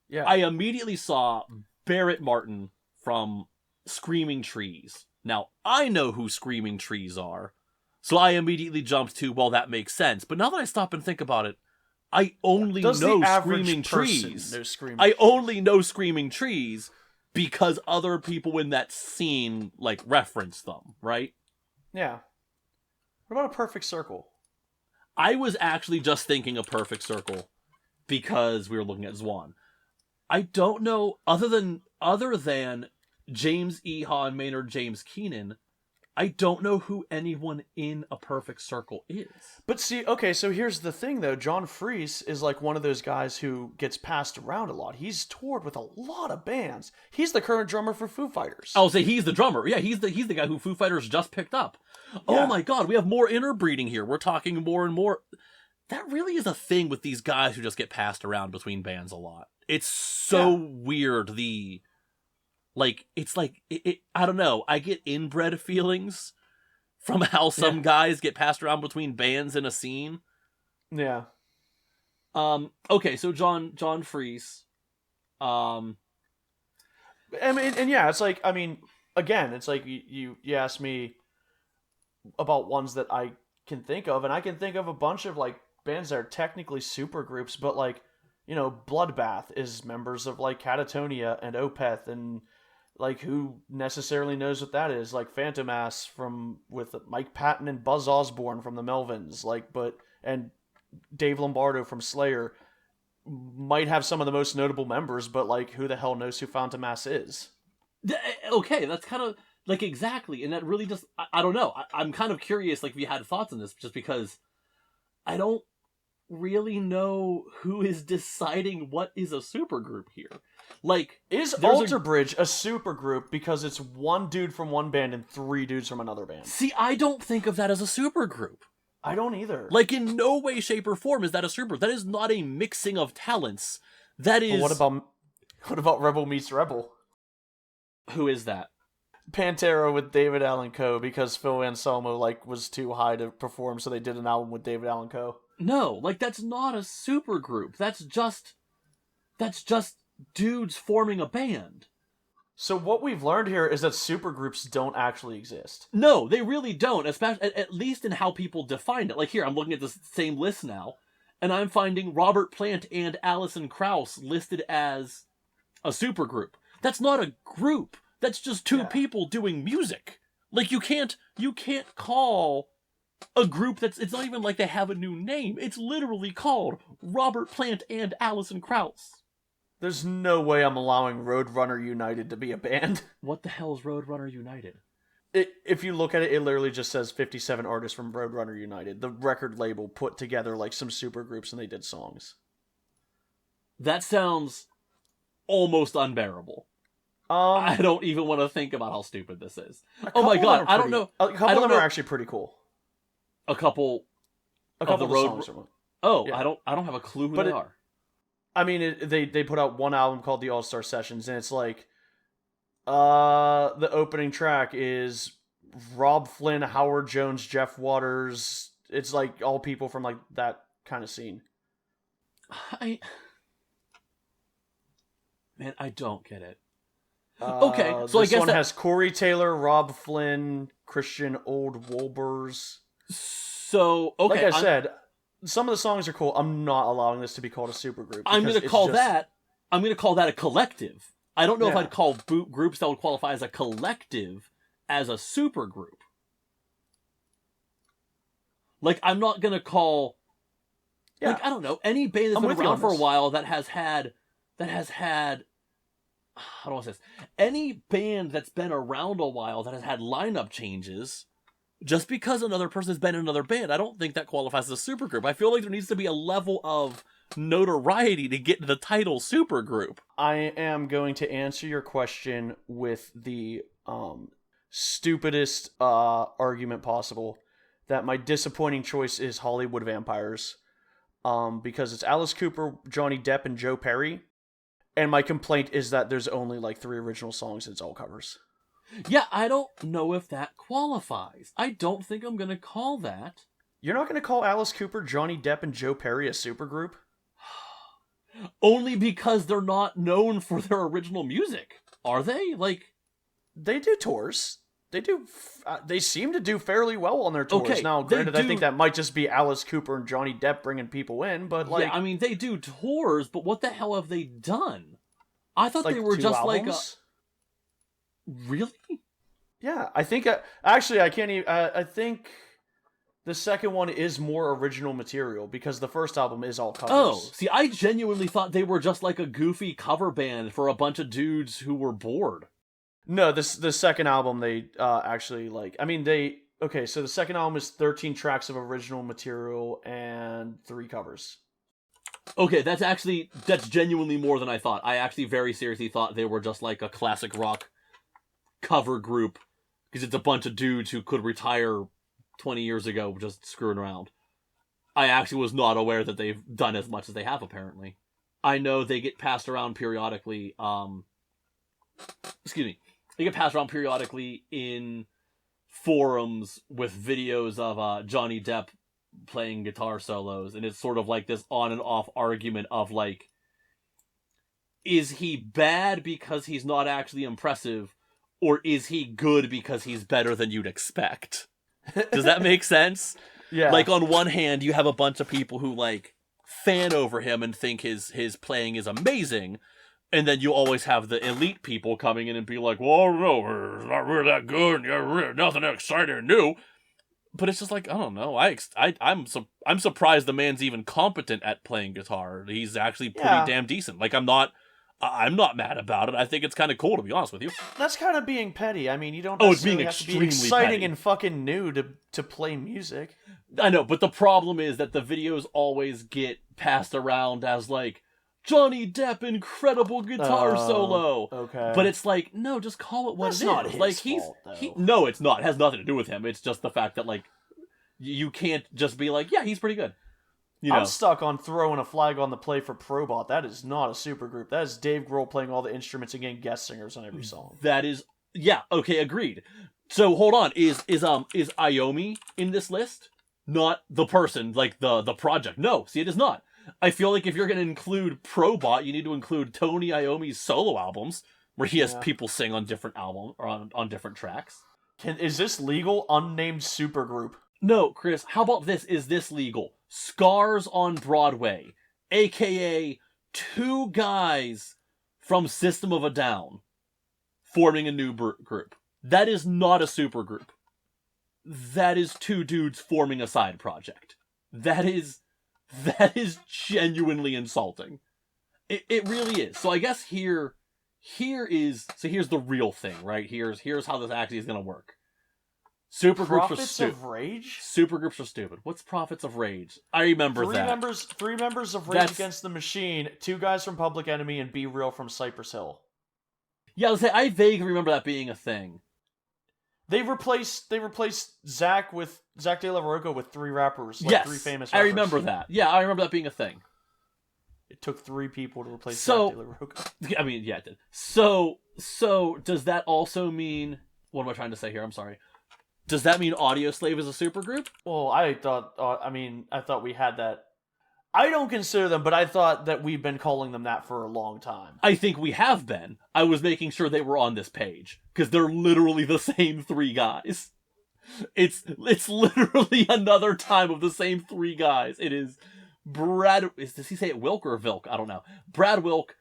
Yeah. I immediately saw Barrett Martin from Screaming Trees. Now, I know who Screaming Trees are, so I immediately jumped to, well, that makes sense. But now that I stop and think about it, I only know Screaming Trees. I only know Screaming Trees because other people in that scene, like, reference them, right? Yeah. What about A Perfect Circle? I was actually just thinking A Perfect Circle because we were looking at Zwan. I don't know, other than James Eha and Maynard James Keenan, I don't know who anyone in A Perfect Circle is. But see, okay, so here's the thing, though. John Freese is like one of those guys who gets passed around a lot. He's toured with a lot of bands. He's the current drummer for Foo Fighters. I'll say he's the drummer. Yeah, he's the guy who Foo Fighters just picked up. Yeah. Oh my god, we have more interbreeding here. We're talking more and more. That really is a thing with these guys who just get passed around between bands a lot. It's so weird, I don't know, I get inbred feelings from how some guys get passed around between bands in a scene. Yeah. Okay, so John Freese. I mean, and yeah, it's like, I mean, again, it's like you asked me about ones that I can think of, and I can think of a bunch of like bands that are technically super groups, but like, you know, Bloodbath is members of like Catatonia and Opeth, and like who necessarily knows what that is? Like Phantom Ass with Mike Patton and Buzz Osborne from the Melvins, like, but and Dave Lombardo from Slayer might have some of the most notable members, but like who the hell knows who Phantom Ass is? Okay, that's kind of like exactly, and that really just I don't know. I'm kind of curious, like if you had thoughts on this, just because I don't really know who is deciding what is a supergroup here. Like, is Alter Bridge a supergroup because it's one dude from one band and three dudes from another band? See, I don't think of that as a supergroup. I don't either. Like, in no way, shape, or form is that a supergroup. That is not a mixing of talents. That is. But what about Rebel Meets Rebel? Who is that? Pantera with David Allan Coe, because Phil Anselmo like was too high to perform, so they did an album with David Allan Coe. No, like that's not a supergroup. That's just dudes forming a band. So what we've learned here is that supergroups don't actually exist. No, they really don't, especially at least in how people define it. Like here, I'm looking at this same list now, and I'm finding Robert Plant and Alison Krauss listed as a supergroup. That's not a group. That's just two people doing music. Like you can't call a group it's not even like they have a new name. It's literally called Robert Plant and Alison Krauss. There's no way I'm allowing Roadrunner United to be a band. What the hell is Roadrunner United? If you look at it, it literally just says 57 artists from Roadrunner United. The record label put together like some super groups and they did songs. That sounds almost unbearable. I don't even want to think about how stupid this is. Oh my god, I don't know. A couple of them are actually pretty cool. A couple of the songs are. Oh, yeah. I don't have a clue who they are. I mean, they put out one album called the All-Star Sessions, and it's like, the opening track is Rob Flynn, Howard Jones, Jeff Waters. It's like all people from like that kind of scene. Man, I don't get it. Okay, so I guess this one has Corey Taylor, Rob Flynn, Christian Old Wolbers. So okay, like I said, some of the songs are cool. I'm not allowing this to be called a supergroup. I'm going to call that a collective. I don't know if I'd call groups that would qualify as a collective as a supergroup. Like I'm not going to call like I don't know, any band that's been around for a while that has had how do I say this? Any band that's been around a while that has had lineup changes, just because another person has been in another band, I don't think that qualifies as a supergroup. I feel like there needs to be a level of notoriety to get the title supergroup. I am going to answer your question with the stupidest argument possible, that my disappointing choice is Hollywood Vampires, because it's Alice Cooper, Johnny Depp, and Joe Perry. And my complaint is that there's only like 3 original songs and it's all covers. Yeah, I don't know if that qualifies. I don't think I'm going to call that. You're not going to call Alice Cooper, Johnny Depp, and Joe Perry a supergroup? Only because they're not known for their original music. Are they? Like, they do tours. They seem to do fairly well on their tours. Okay, now, granted, I think that might just be Alice Cooper and Johnny Depp bringing people in, but like... Yeah, I mean, they do tours, but what the hell have they done? I thought like they were 2 just albums? like a... Really? Yeah, I think... actually, I can't even... I think the second one is more original material, because the first album is all covers. Oh, see, I genuinely thought they were just like a goofy cover band for a bunch of dudes who were bored. No, the second album, they actually, like... I mean, they... Okay, so the second album is 13 tracks of original material and 3 covers. Okay, that's genuinely more than I thought. I actually very seriously thought they were just like a classic rock cover group, because it's a bunch of dudes who could retire 20 years ago just screwing around. I actually was not aware that they've done as much as they have, apparently. I know they get passed around periodically, They get passed around periodically in forums with videos of Johnny Depp playing guitar solos, and it's sort of like this on and off argument of like, is he bad because he's not actually impressive, or is he good because he's better than you'd expect? Does that make sense? Yeah. Like, on one hand, you have a bunch of people who, like, fan over him and think his playing is amazing, and then you always have the elite people coming in and be like, well, no, it's not really that good, nothing exciting and new. But it's just like, I don't know, I'm surprised the man's even competent at playing guitar. He's actually pretty damn decent. Like, I'm not mad about it. I think it's kind of cool, to be honest with you. That's kind of being petty. I mean, you don't it's being necessarily have to be extremely exciting petty and fucking new to play music. I know, but the problem is that the videos always get passed around as like, Johnny Depp, incredible guitar solo. Okay. But it's like, no, just call it what That's it is. not his Like, fault, no, it's not. It has nothing to do with him. It's just the fact that, like, you can't just be like, yeah, he's pretty good. You know? I'm stuck on throwing a flag on the play for Probot. That is not a supergroup. That is Dave Grohl playing all the instruments and getting guest singers on every song. That is, yeah, okay, agreed. So hold on, is Iommi in this list? Not the person, like the project. No, see, it is not. I feel like if you're going to include Probot, you need to include Tony Iommi's solo albums, where he has people sing on different albums or on different tracks. Is this legal? Unnamed supergroup. No, Chris, how about this? Is this legal? Scars on Broadway, aka two guys from System of a Down forming a new group. That is not a supergroup. That is two dudes forming a side project. That is genuinely insulting. It really is. So I guess here's the real thing, right? Here's how this actually is going to work. Supergroups are stupid. Of Rage? Supergroups are stupid. What's Prophets of Rage? I remember that. Three members of Rage Against the Machine, two guys from Public Enemy, and Be Real from Cypress Hill. Yeah, I vaguely remember that being a thing. They replaced Zach De La Rocha with three rappers, three famous rappers. I remember that. Yeah, I remember that being a thing. It took three people to replace Zach De La Rocha. I mean, yeah, it did. So does that also mean, what am I trying to say here? I'm sorry. Does that mean Audioslave is a supergroup? Well, I thought we had that. I don't consider them, but I thought that we've been calling them that for a long time. I think we have been. I was making sure they were on this page, because they're literally the same three guys. It's literally another time of the same three guys. It is does he say it Wilk or Vilk? I don't know. Brad Wilk,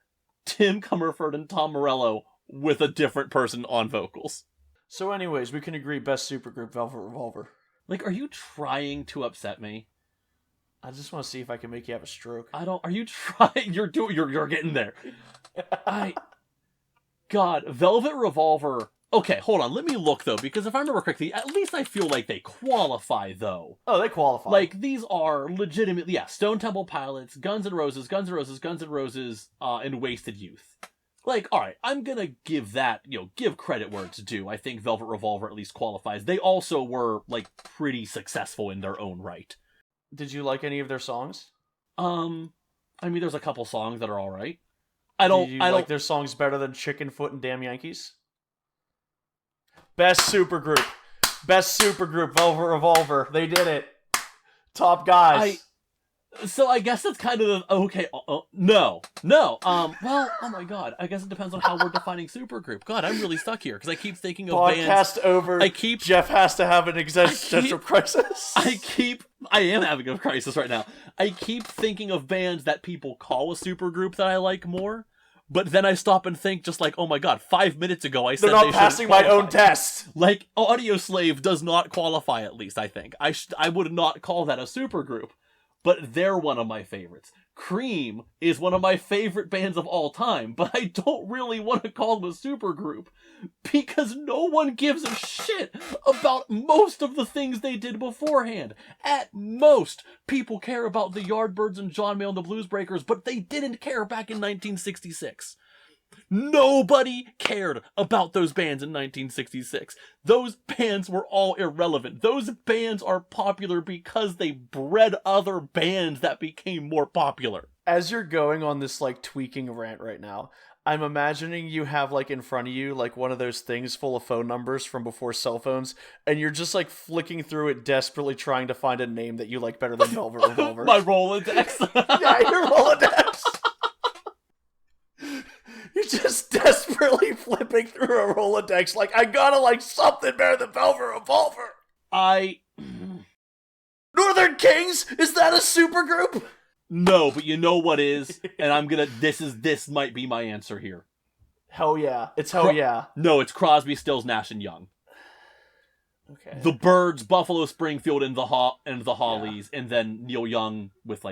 Tim Comerford, and Tom Morello with a different person on vocals. So anyways, we can agree best supergroup, Velvet Revolver. Like, are you trying to upset me? I just want to see if I can make you have a stroke. Are you trying? You're getting there. God, Velvet Revolver. Okay, hold on. Let me look, though, because if I remember correctly, at least I feel like they qualify, though. Oh, they qualify. Like, these are legitimately, Stone Temple Pilots, Guns N' Roses, and Wasted Youth. Like, alright, I'm gonna give that, give credit where it's due. I think Velvet Revolver at least qualifies. They also were, like, pretty successful in their own right. Did you like any of their songs? I mean, there's a couple songs that are alright. I don't like their songs better than Chicken Foot and Damn Yankees? Best supergroup, Velvet Revolver. They did it. Top guys. So I guess that's kind of okay. No. Well, oh my god. I guess it depends on how we're defining supergroup. God, I'm really stuck here because I keep thinking of podcast bands. Over. Jeff has to have an existential crisis. I am having a crisis right now. I keep thinking of bands that people call a supergroup that I like more, but then I stop and think, just like, oh my god, 5 minutes ago I said they're not passing my own test. Like, Audioslave does not qualify. At least I think I would not call that a supergroup. But they're one of my favorites. Cream is one of my favorite bands of all time, but I don't really want to call them a supergroup because no one gives a shit about most of the things they did beforehand. At most, people care about the Yardbirds and John Mayall and the Bluesbreakers, but they didn't care back in 1966. Nobody cared about those bands in 1966. Those bands were all irrelevant. Those bands are popular because they bred other bands that became more popular. As you're going on this, tweaking rant right now, I'm imagining you have like in front of you like one of those things full of phone numbers from before cell phones, and you're just like flicking through it, desperately trying to find a name that you like better than Velvet Revolver. My Rolodex. Yeah, your Rolodex. You're just desperately flipping through a Rolodex, like I gotta like something better than Velvet Revolver. Northern Kings? Is that a supergroup? No, but you know what is, and this might be my answer here. Hell yeah. It's hell yeah. No, it's Crosby, Stills, Nash, and Young. Okay. The Byrds, Buffalo Springfield, and the Hollies, and then Neil Young with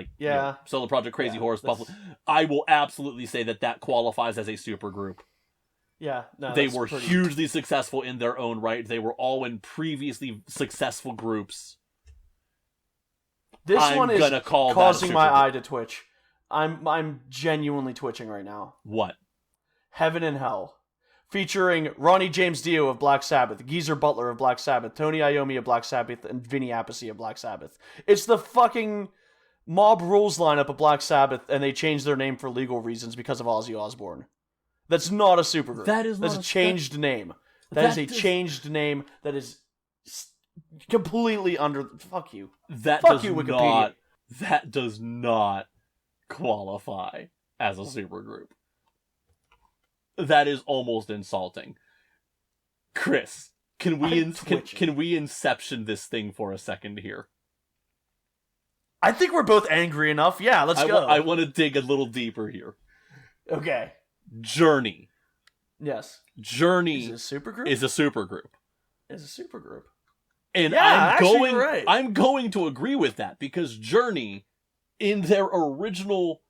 Solo Project, Crazy Horse, Buffalo. I will absolutely say that qualifies as a supergroup. Yeah, no, they were hugely successful in their own right. They were all in previously successful groups. This one is causing my eye to twitch. I'm genuinely twitching right now. What? Heaven and Hell. Featuring Ronnie James Dio of Black Sabbath, Geezer Butler of Black Sabbath, Tony Iommi of Black Sabbath, and Vinny Appice of Black Sabbath. It's the fucking Mob Rules lineup of Black Sabbath, and they changed their name for legal reasons because of Ozzy Osbourne. That's not a supergroup. That's a changed name. That is a changed name that is completely under... Fuck you. Fuck you, Wikipedia. That does not qualify as a supergroup. That is almost insulting. Chris, can we inception this thing for a second here? I think we're both angry enough. Yeah, let's go. I want to dig a little deeper here. Okay. Journey. Yes. Journey is a supergroup. Is a supergroup. And yeah, I'm going to agree with that because Journey, in their original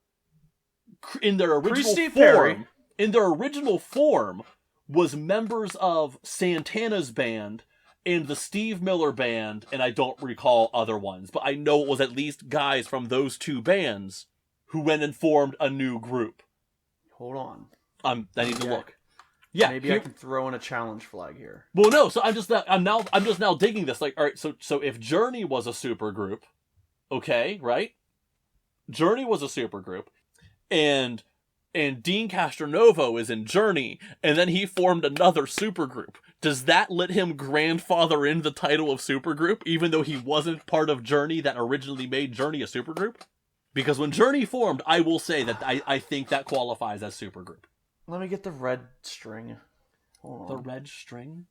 form, was members of Santana's band and the Steve Miller Band, and I don't recall other ones, but I know it was at least guys from those two bands who went and formed a new group. Hold on. I need to look. Yeah, maybe I can throw in a challenge flag here. Well, no. So I'm just now digging this. Like, all right. So if Journey was a supergroup, okay, right? Journey was a supergroup, and Dean Castronovo is in Journey, and then he formed another supergroup. Does that let him grandfather in the title of supergroup, even though he wasn't part of Journey that originally made Journey a supergroup? Because when Journey formed, I will say that I think that qualifies as supergroup. Let me get the red string. Hold on. The red string?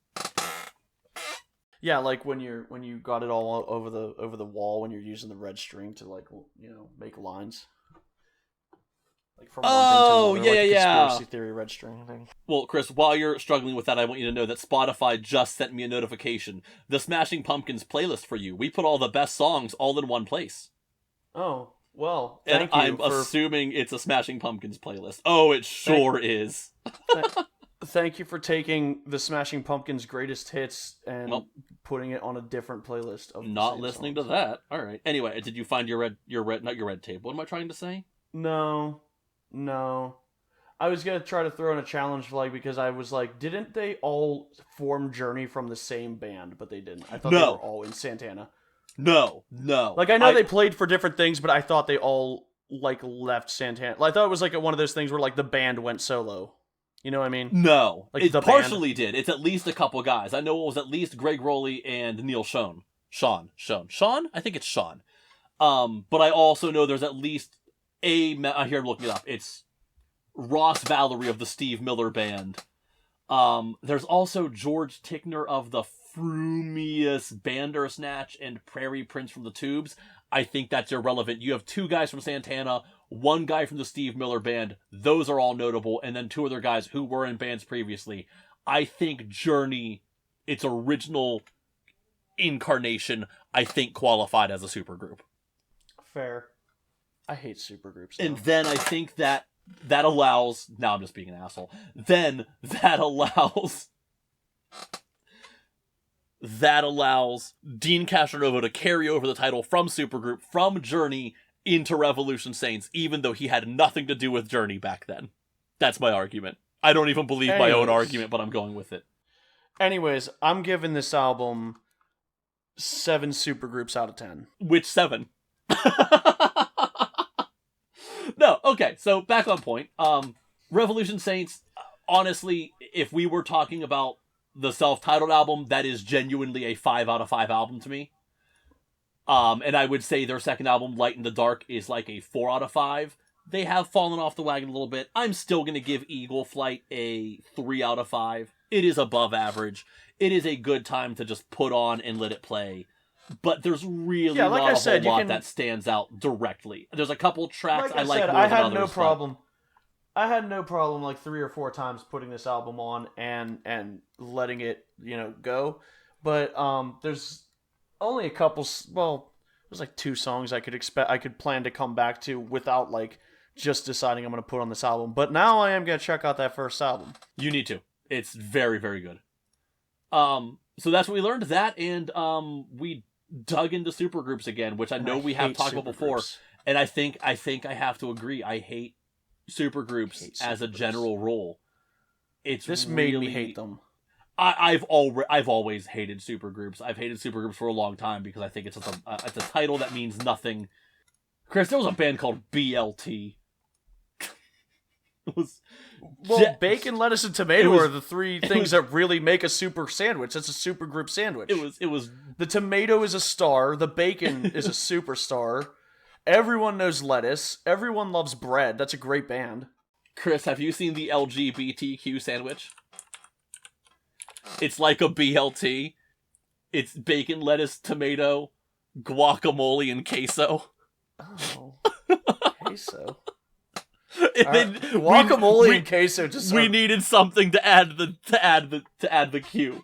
Yeah, like when you got it all over the wall when you're using the red string to make lines. Like from one thing to another, conspiracy theory red string thing. Well, Chris, while you're struggling with that, I want you to know that Spotify just sent me a notification. The Smashing Pumpkins playlist for you. We put all the best songs all in one place. Oh. Well, I'm assuming it's a Smashing Pumpkins playlist. Oh, it sure is. Thank you for taking the Smashing Pumpkins greatest hits and putting it on a different playlist. Of not listening to that. All right. Anyway, did you find your red tape? What am I trying to say? No. I was gonna try to throw in a challenge flag because I was like, didn't they all form Journey from the same band? But they didn't. I thought they were all in Santana. No. Like, I know they played for different things, but I thought they all, left Santana. I thought it was, one of those things where, the band went solo. You know what I mean? No. It partially did. It's at least a couple guys. I know it was at least Greg Rowley and Neil Schon. Sean? I think it's Sean. But I also know there's at least here, I'm looking it up. It's Ross Valerie of the Steve Miller Band. There's also George Tickner of the Frumious Bandersnatch and Prairie Prince from the Tubes. I think that's irrelevant. You have two guys from Santana, one guy from the Steve Miller Band. Those are all notable. And then two other guys who were in bands previously. I think Journey, its original incarnation, I think qualified as a supergroup. Fair. I hate supergroups. And then I think that allows... Now I'm just being an asshole. Then that allows Dean Castronovo to carry over the title from supergroup, from Journey, into Revolution Saints, even though he had nothing to do with Journey back then. That's my argument. I don't even believe my own argument, but I'm going with it. Anyways, I'm giving this album 7 supergroups out of 10. Which 7? No, okay, so back on point. Revolution Saints, honestly, if we were talking about the self-titled album, that is genuinely a 5 out of 5 album to me. And I would say their second album, Light in the Dark, is like a 4 out of 5. They have fallen off the wagon a little bit. I'm still going to give Eagle Flight a 3 out of 5. It is above average. It is a good time to just put on and let it play. But there's really not a whole lot that stands out directly. There's a couple tracks I like more than others. I had no problem. I had no problem like 3 or 4 times putting this album on and letting it, go. But there's only a couple. Well, there's like 2 songs I could plan to come back to without like just deciding I'm going to put on this album. But now I am going to check out that first album. You need to. It's very, very good. So that's what we learned. That, and we dug into supergroups again, which I know we have talked about before. And I think I have to agree. I hate supergroups as a general rule. This made me hate them. I've always hated supergroups. I've hated supergroups for a long time because I think it's just it's a title that means nothing. Chris, there was a band called BLT. Bacon, lettuce, and tomato are the 3 things that really make a super sandwich. That's a supergroup sandwich. It was. The tomato is a star. The bacon is a superstar. Everyone knows lettuce. Everyone loves bread. That's a great band. Chris, have you seen the LGBTQ sandwich? It's like a BLT. It's bacon, lettuce, tomato, guacamole, and queso. Oh, queso. Guacamole and queso. Just we needed something to add the Q.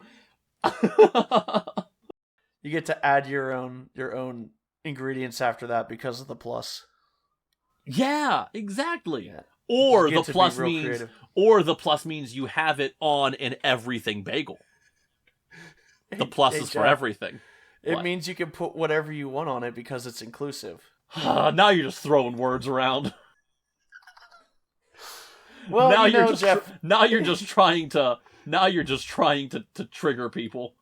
You get to add your own ingredients after that because of the plus. Yeah, exactly. Yeah. Or the plus means you have it on an everything bagel. The plus is for everything. It means you can put whatever you want on it because it's inclusive. Now you're just throwing words around. Well, Jeff. Now you're just trying to trigger people.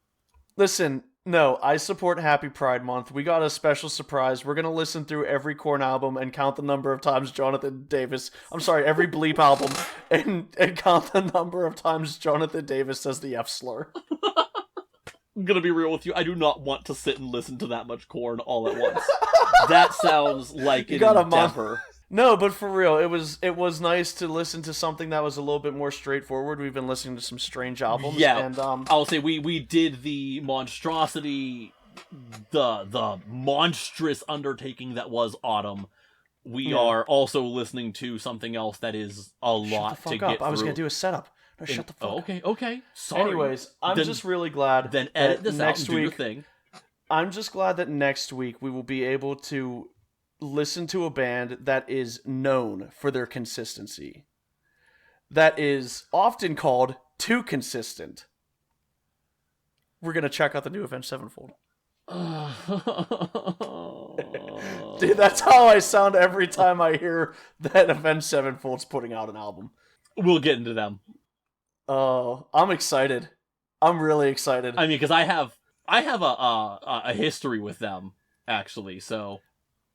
Listen, no, I support Happy Pride Month. We got a special surprise. We're gonna listen through every Korn album and count the number of times every Bleep album and count the number of times Jonathan Davis says the F slur. I'm gonna be real with you. I do not want to sit and listen to that much Korn all at once. That sounds like an endeavor. No, but for real, it was nice to listen to something that was a little bit more straightforward. We've been listening to some strange albums. Yeah, and I'll say we did the monstrosity, the monstrous undertaking that was Autumn. We are also listening to something else that is a lot to get through. I was gonna do a setup. No, shut the fuck up. Okay. Sorry. Anyways, I'm just really glad. Then edit this out and do your thing. I'm just glad that next week we will be able to listen to a band that is known for their consistency. That is often called too consistent. We're going to check out the new Avenged Sevenfold. Dude, that's how I sound every time I hear that Avenged Sevenfold's putting out an album. We'll get into them. Oh, I'm excited. I'm really excited. I mean, because I have a history with them, actually, so...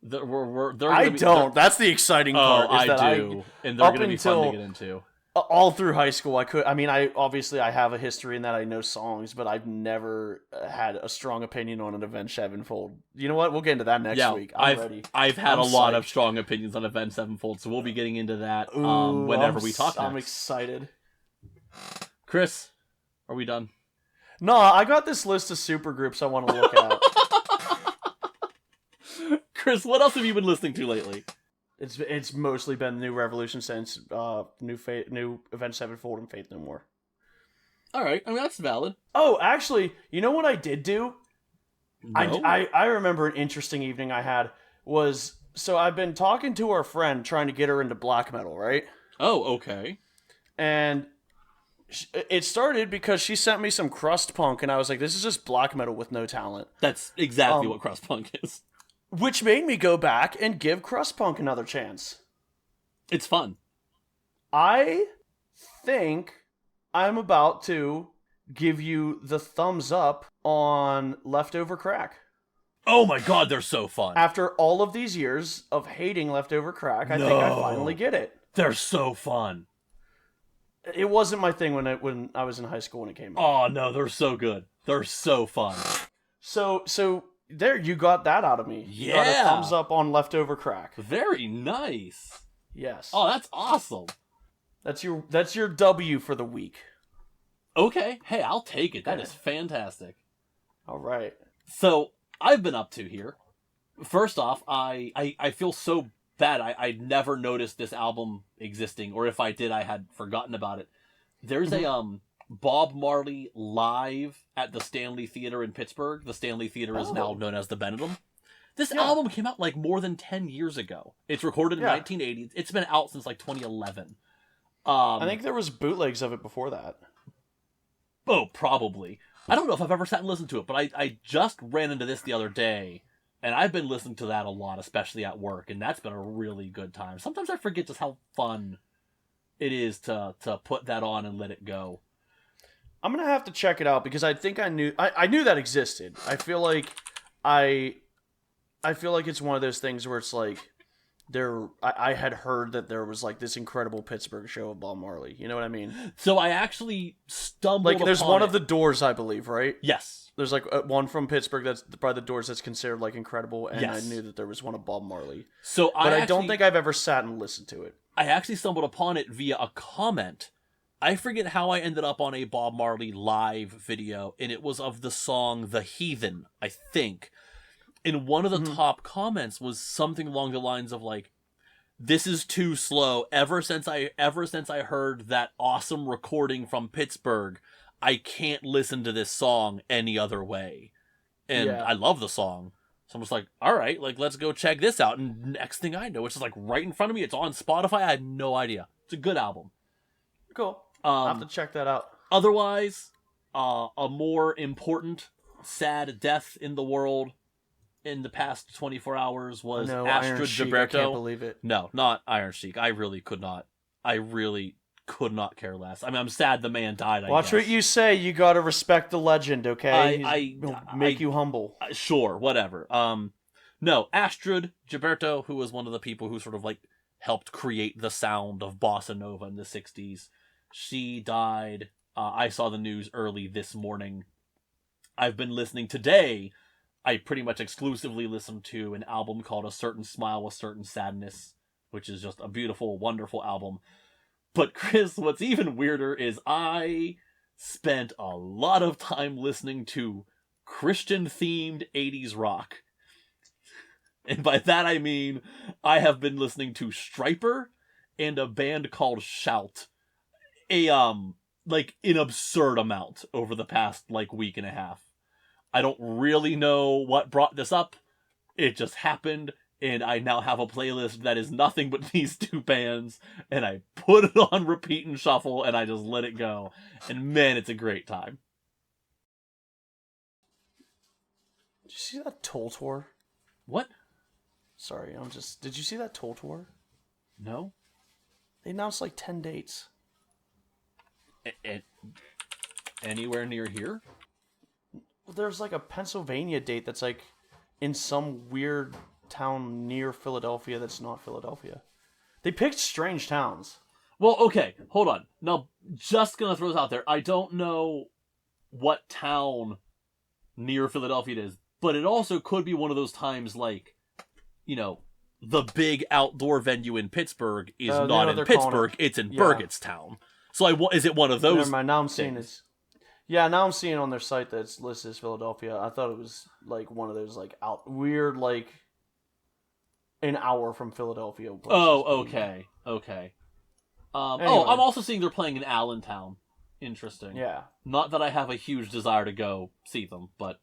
I don't. That's the exciting part. I do, and they're going to be fun to get into. All through high school, I have a history in that I know songs, but I've never had a strong opinion on an Avenged Sevenfold. You know what? We'll get into that next week. I'm ready. I've had a lot of strong opinions on Avenged Sevenfold, so we'll be getting into that whenever we talk next. I'm excited. Chris, are we done? No, I got this list of supergroups I want to look at. Chris, what else have you been listening to lately? It's mostly been New Revolution Saints, new Avenged Sevenfold, and Faith No More. All right, I mean that's valid. Oh, actually, you know what I did do? No? I remember an interesting evening I had was so I've been talking to our friend trying to get her into black metal, right? Oh, okay. And it started because she sent me some crust punk, and I was like, "This is just black metal with no talent." That's exactly what crust punk is. Which made me go back and give crust punk another chance. It's fun. I think I'm about to give you the thumbs up on Leftover Crack. Oh my god, they're so fun. After all of these years of hating Leftover Crack, I think I finally get it. They're so fun. It wasn't my thing when I was in high school when it came out. Oh no, they're so good. They're so fun. So there, you got that out of me. You got a Yeah. thumbs up on Leftover Crack. Very nice. Yes. Oh, that's awesome. That's your W for the week. Okay. Hey, I'll take it. That Okay. is fantastic. All right. So, I've been up to here. First off, I feel so bad. I never noticed this album existing, or if I did, I had forgotten about it. There's a Bob Marley live at the Stanley Theater in Pittsburgh. The Stanley Theater is now known as the Benedum. This album came out like more than 10 years ago. It's recorded in 1980. It's been out since like 2011. I think there was bootlegs of it before that. Oh, probably. I don't know if I've ever sat and listened to it, but I just ran into this the other day, and I've been listening to that a lot, especially at work, and that's been a really good time. Sometimes I forget just how fun it is to put that on and let it go. I'm gonna have to check it out because I think I knew that existed. I feel like it's one of those things where it's like I had heard that there was like this incredible Pittsburgh show of Bob Marley. You know what I mean? So I actually stumbled Like there's upon one it. of the Doors, I believe, right? Yes. There's like one from Pittsburgh that's by the Doors that's considered like incredible, and Yes. I knew that there was one of Bob Marley. So But I don't think I've ever sat and listened to it. I actually stumbled upon it via a comment. I forget how I ended up on a Bob Marley live video, and it was of the song The Heathen, I think. And one of the top comments was something along the lines of like, "This is too slow. Ever since I heard that awesome recording from Pittsburgh, I can't listen to this song any other way." And Yeah. I love the song. So I'm just like, all right, like, let's go check this out. And next thing I know, it's just like right in front of me. It's on Spotify. I had no idea. It's a good album. Cool. I'll have to check that out. Otherwise, a more important, sad death in the world in the past 24 hours was No, Iron Astrid Sheik, I Gilberto. can't believe it. No, not Iron Sheik. I really could not care less. I mean, I'm sad the man died, I Watch guess. what you say. You gotta respect the legend, okay? He'll make I- you humble. Sure, whatever. No, Astrid Gilberto, who was one of the people who sort of like helped create the sound of bossa nova in the 60s. She died. I saw the news early this morning. I've been listening today. I pretty much exclusively listened to an album called A Certain Smile, A Certain Sadness, which is just a beautiful, wonderful album. But Chris, what's even weirder is I spent a lot of time listening to Christian-themed 80s rock. And by that I mean I have been listening to Stryper and a band called Shout. Like an absurd amount over the past like week and a half. I don't really know what brought this up. It just happened, and I now have a playlist that is nothing but these two bands, and I put it on repeat and shuffle, and I just let it go. And man, it's a great time. Did you see that Toll Tour? What? Sorry, Did you see that Toll Tour? No? They announced like 10 dates. Anywhere near here? Well, there's like a Pennsylvania date that's like in some weird town near Philadelphia that's not Philadelphia. They picked strange towns. Well, okay, hold on. Now, just gonna throw this out there. I don't know what town near Philadelphia it is, but it also could be one of those times like, you know, the big outdoor venue in Pittsburgh is not in Pittsburgh, it's in Burgettstown. So is it one of those? Never mind, now I'm seeing this. Yeah, now I'm seeing on their site that it's listed as Philadelphia. I thought it was like one of those like weird like an hour from Philadelphia places. Oh, okay. Anyway. Oh, I'm also seeing they're playing in Allentown. Interesting. Yeah. Not that I have a huge desire to go see them, but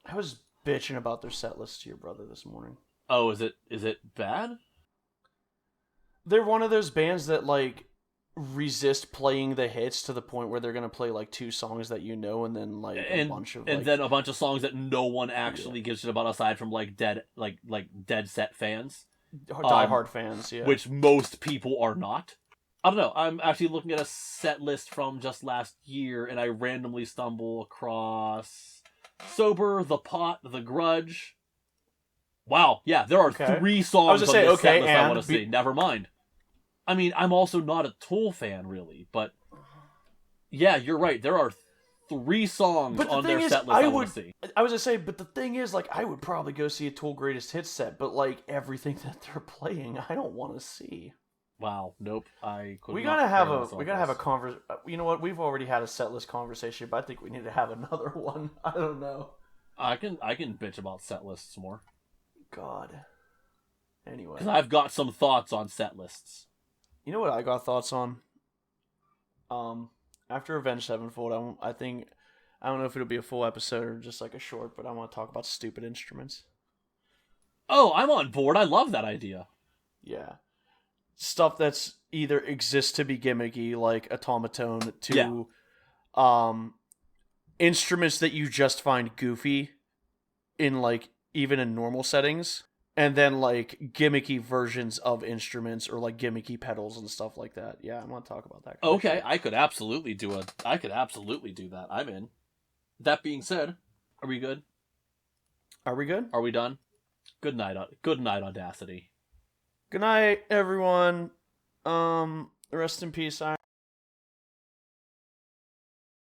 I was bitching about their set list to your brother this morning. Oh, is it bad? They're one of those bands that like resist playing the hits to the point where they're gonna play like two songs that you know, and then like a bunch of then a bunch of songs that no one actually gives shit about aside from like dead set fans, diehard fans, yeah. Which most people are not. I don't know. I'm actually looking at a set list from just last year, and I randomly stumble across Sober, The Pot, The Grudge. Wow, yeah, there are 3 songs on this set list I want to see. Never mind. I mean, I'm also not a Tool fan, really, but yeah, you're right. There are 3 songs on their set list I want to see. I was gonna say, but the thing is, like, I would probably go see a Tool Greatest Hits set, but like everything that they're playing, I don't want to see. Wow, nope. We gotta have a conversation. You know what? We've already had a set list conversation, but I think we need to have another one. I don't know. I can bitch about set lists more. God. Anyway, because I've got some thoughts on set lists. You know what I got thoughts on? After Avenged Sevenfold, I think I don't know if it'll be a full episode or just like a short, but I want to talk about stupid instruments. Oh, I'm on board. I love that idea. Yeah. Stuff that's either exists to be gimmicky, like automaton, to instruments that you just find goofy in like even in normal settings, and then like gimmicky versions of instruments or like gimmicky pedals and stuff like that. Yeah, I'm gonna talk about that. Okay, I could absolutely do that. I'm in. That being said, are we good? Are we good? Are we done? Good night, Audacity. Good night, everyone. Rest in peace.